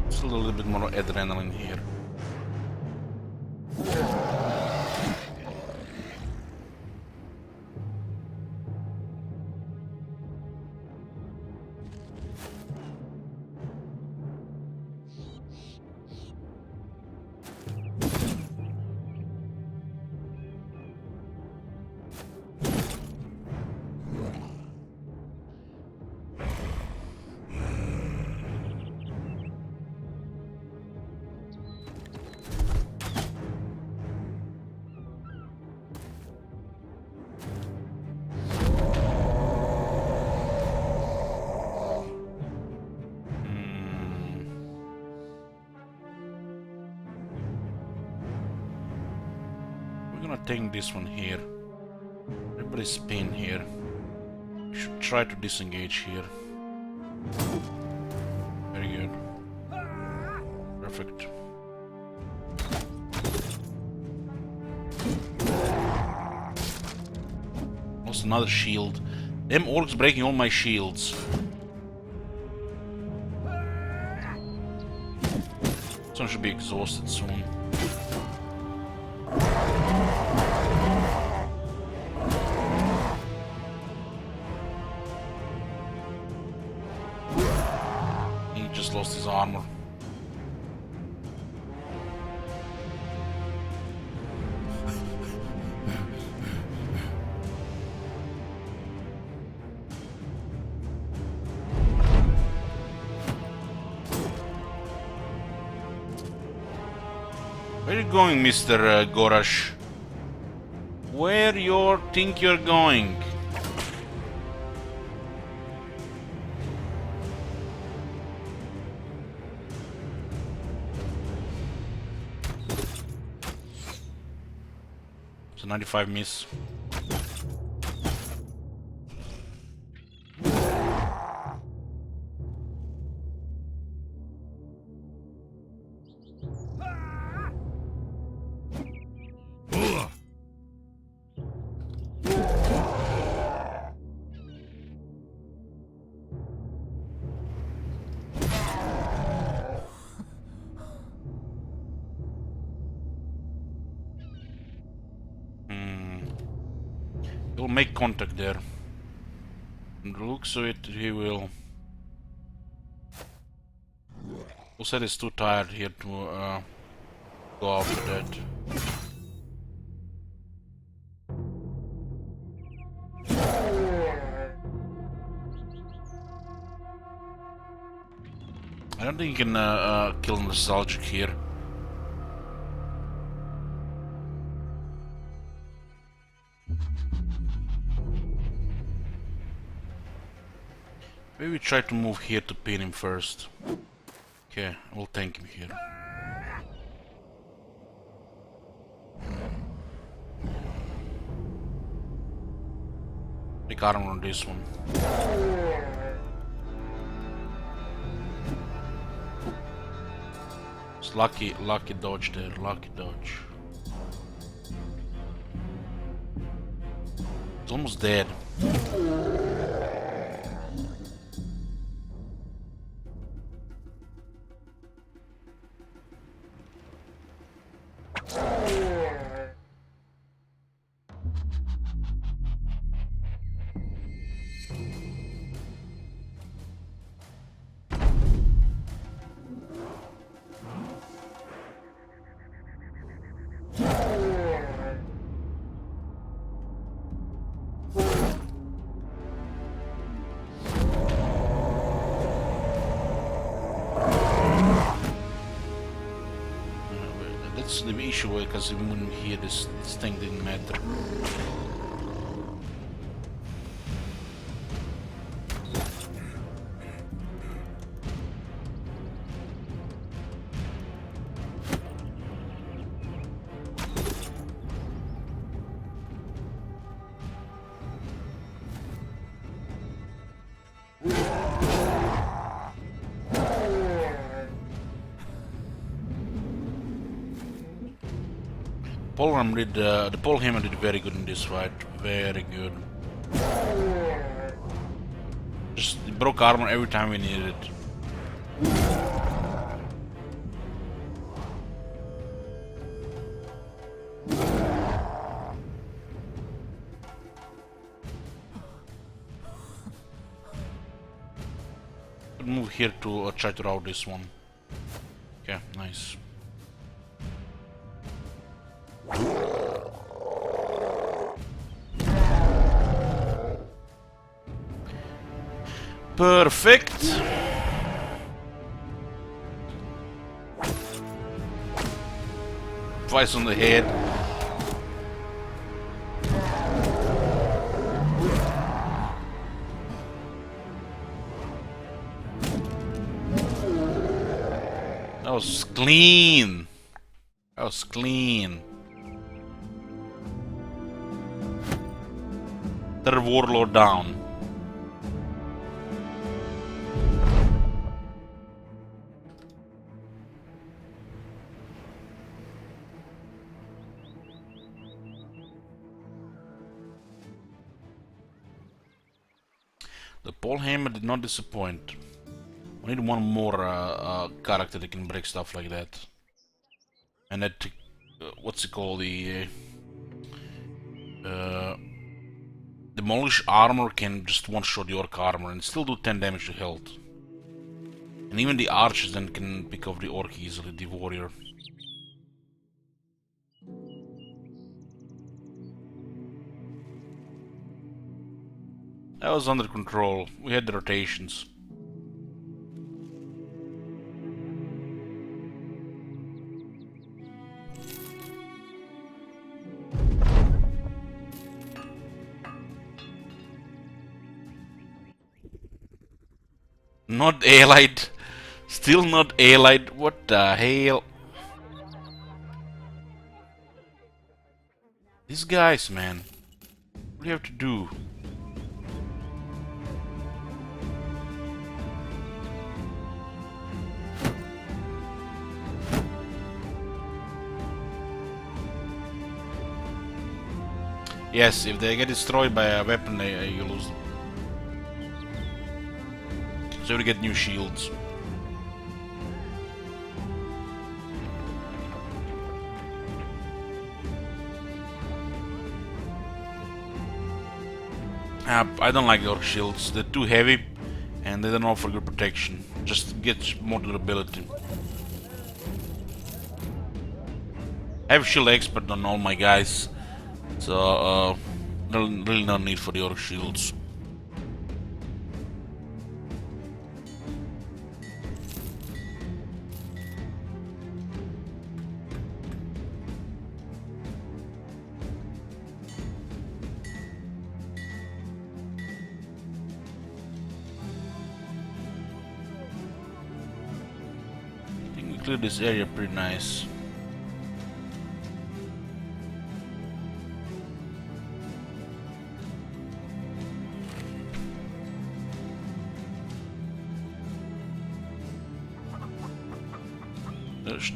Still a little bit more adrenaline here. We're gonna take this one here. Everybody spin here. We should try to disengage here. Very good. Perfect. Lost another shield. Them orcs breaking all my shields. This one should be exhausted soon. just lost his armor. Where are you going, Mr. Gorash? Where you think you're going? It's a 95 miss. He'll make contact there. From the looks of it, he will. Who said he's too tired here to go after that? I don't think you can kill Nostalgic here. Maybe try to move here to pin him first. Okay, we'll tank him here. Take armor on this one. It's lucky dodge there, lucky dodge. It's almost dead. That's the issue, because even when here this thing didn't matter. Polram did, the Polhammer did very good in this fight, very good. Just broke armor every time we needed it. Move here to try to route this one. Okay, nice. Perfect. Twice on the head. That was clean. That was clean. Third warlord down. The Polhammer did not disappoint. We need one more character that can break stuff like that. And that, what's it called, the Demolish armor can just one-shot the orc armor and still do 10 damage to health. And even the archers then can pick off the orc easily, the warrior. That was under control. We had the rotations. Not allied. Still not allied. What the hell? These guys, man. What do you have to do? Yes, if they get destroyed by a weapon, you lose them. So we get new shields. I don't like the orc shields. They're too heavy and they don't offer good protection. Just get more durability. I have shield expert on all my guys, so really no need for the orc shields. Clear this area pretty nice.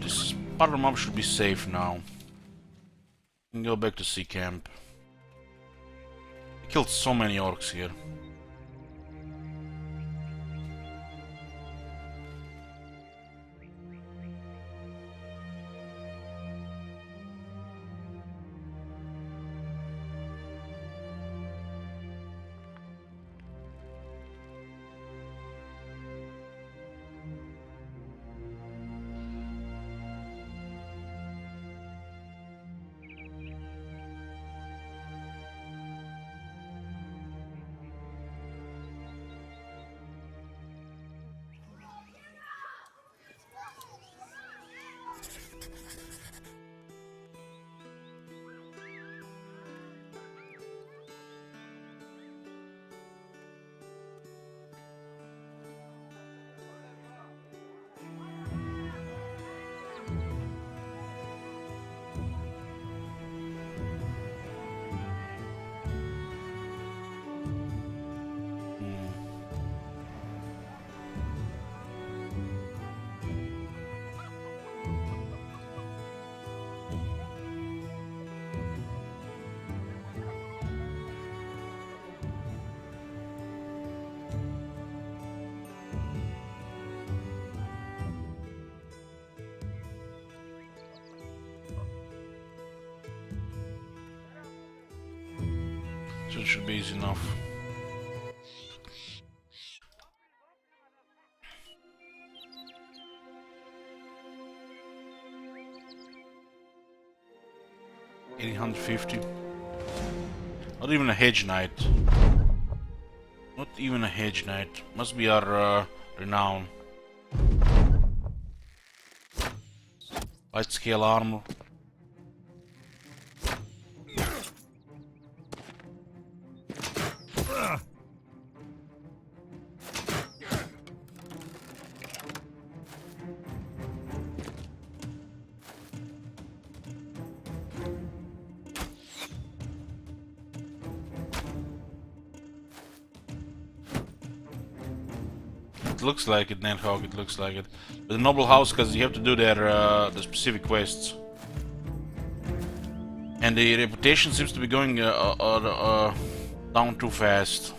This part of the mob should be safe now. We can go back to sea camp. I killed so many orcs here. So it should be easy enough. $850. Not even a hedge knight. Not even a hedge knight. Must be our renown. Light scale armor. It looks like it, Nidhogg, it looks like it. But the noble house, because you have to do their the specific quests. And the reputation seems to be going down too fast.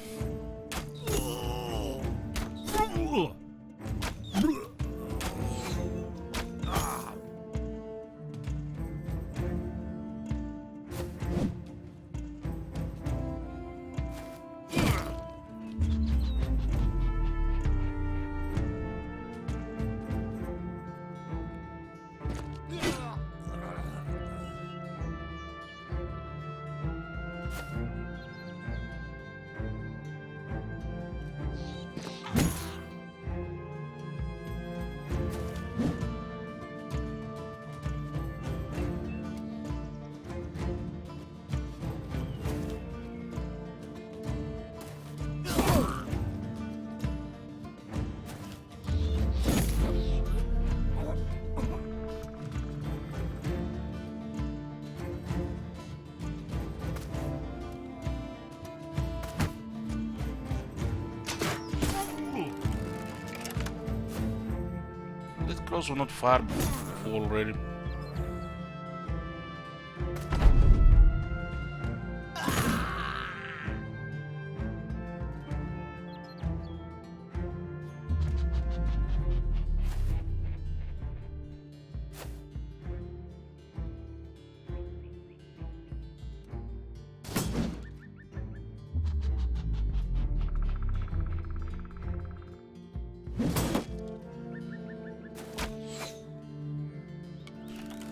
close or not far already?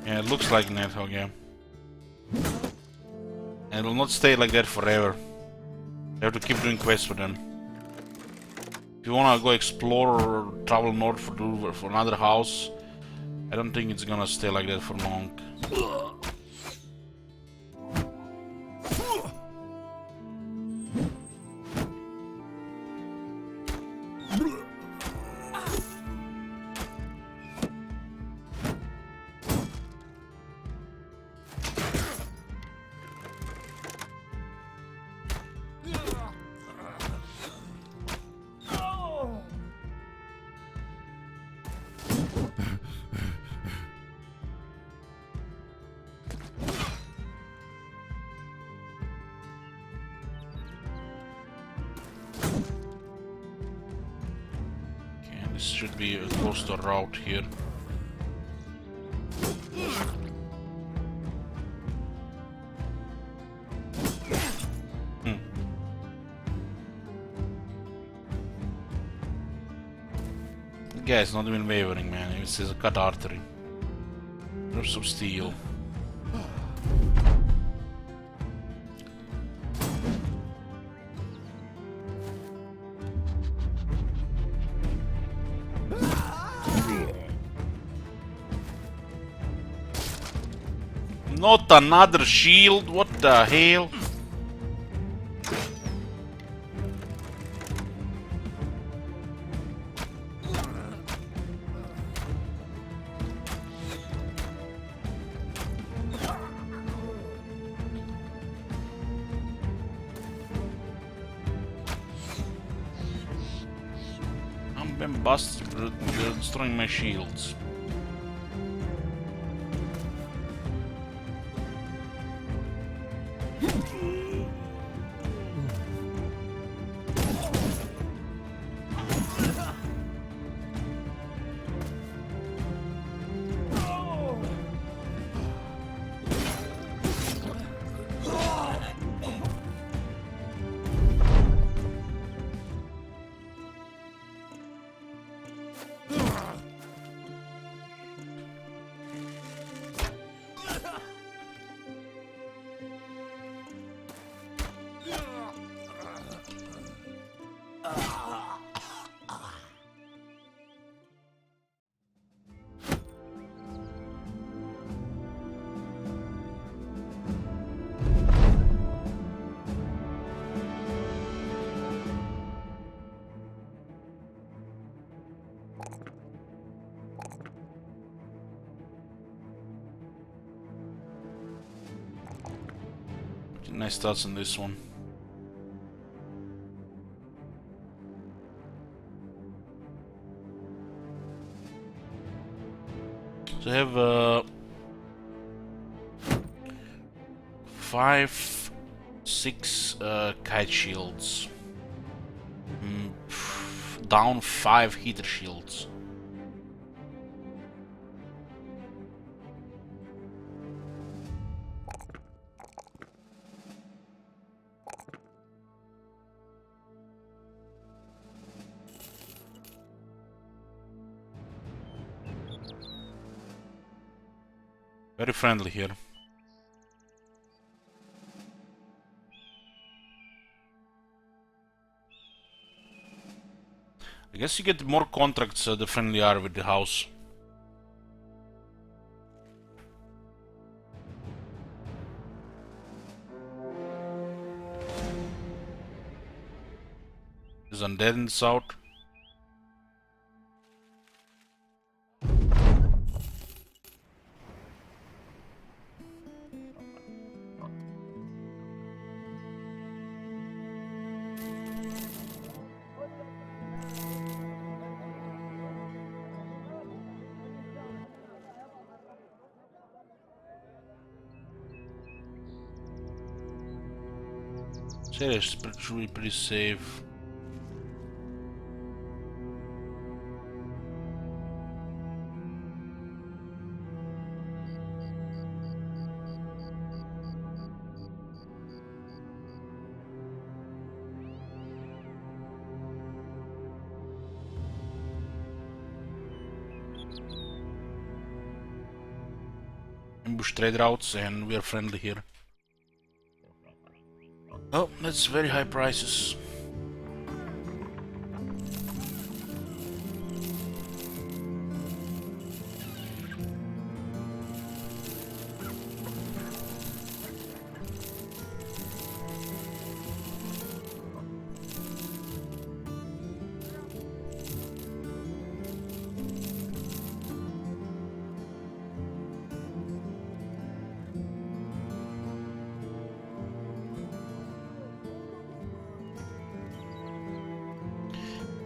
Yeah, it looks like Nidhogg, yeah. And it will not stay like that forever. You have to keep doing quests for them. If you wanna go explore or travel north for another house, I don't think it's gonna stay like that for long. This should be a coastal route here. The guy's not even wavering, man. It says a cut artery. There's some steel. Not another shield, what the hell? I'm being busted, they're destroying my shields. Nice stats on this one. So I have 5, 6 kite shields. Down 5 heater shields. Very friendly here. I guess you get more contracts the friendly are with the house. Is undead in the south. Seriously, should be pretty safe. Ambush trade routes, and we are friendly here. Oh, that's very high prices.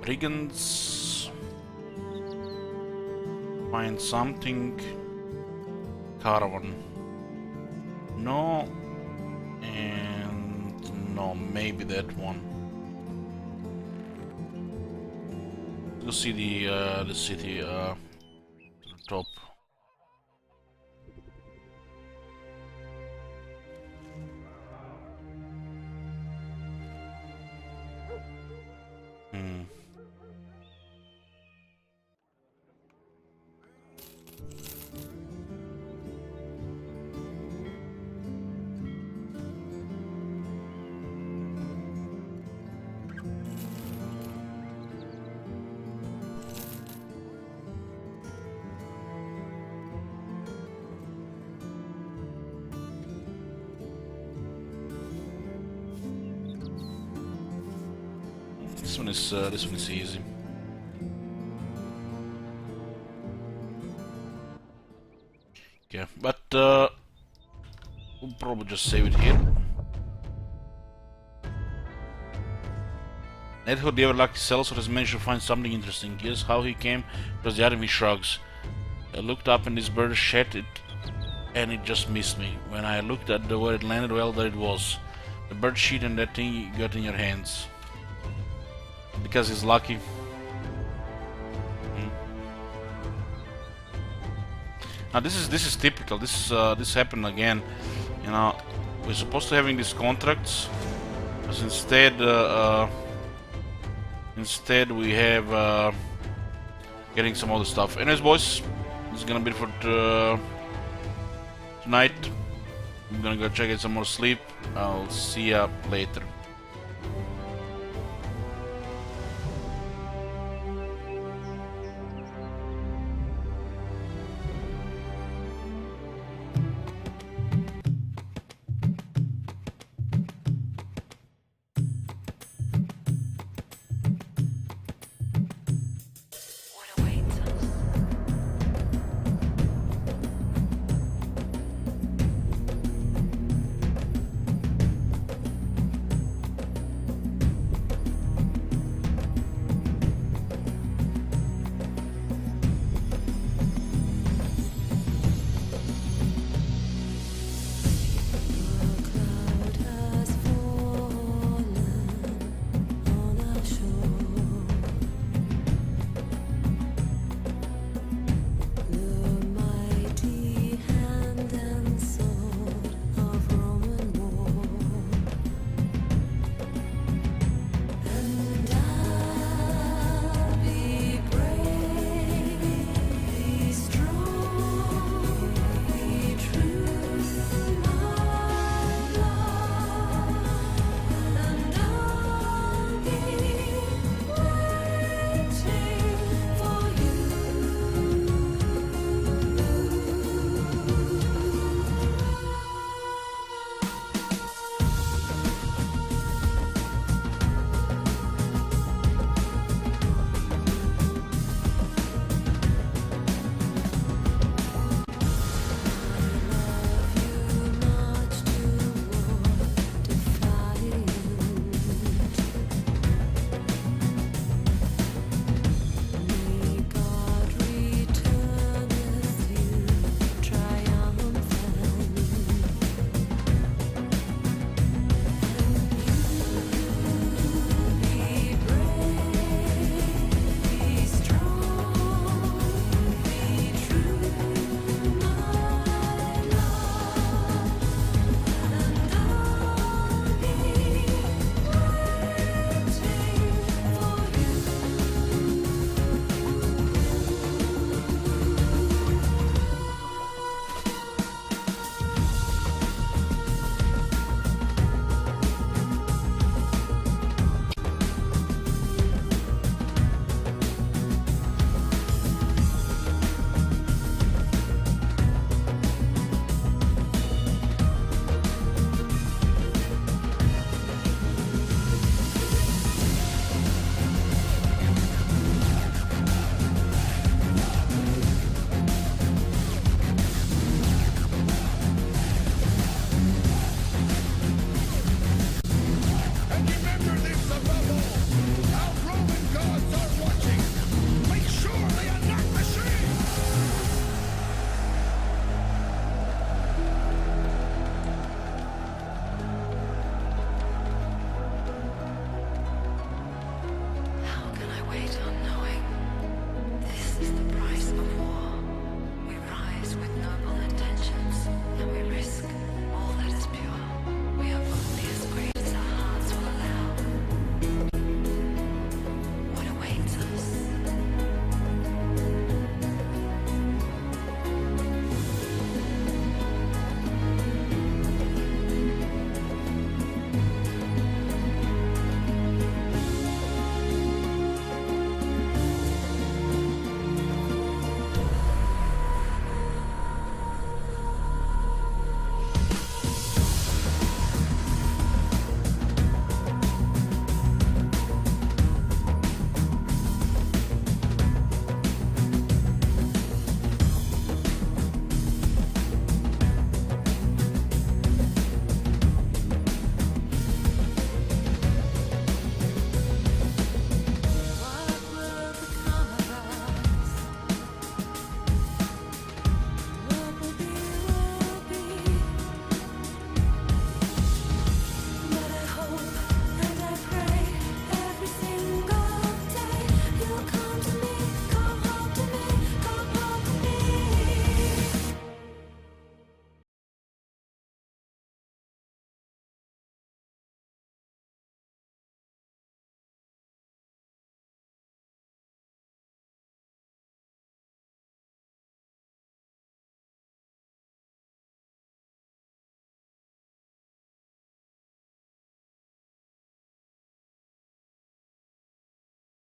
Brigands. Find something. Caravan. No. And no, maybe that one. Let's see the city to the top. This one is easy. Okay, but we'll probably just save it here. Nedhor, the ever-lucky Celso, has managed to find something interesting. Here's how he came. It was the item, he shrugs. I looked up and this bird shat it, and it just missed me. When I looked at where it landed, well, there it was. The bird shit and that thing you got in your hands. Because he's lucky. Now this is typical. This happened again. You know, we're supposed to having these contracts, but instead we have getting some other stuff. Anyways, boys, this is gonna be it for tonight. I'm gonna go check out some more sleep. I'll see ya later.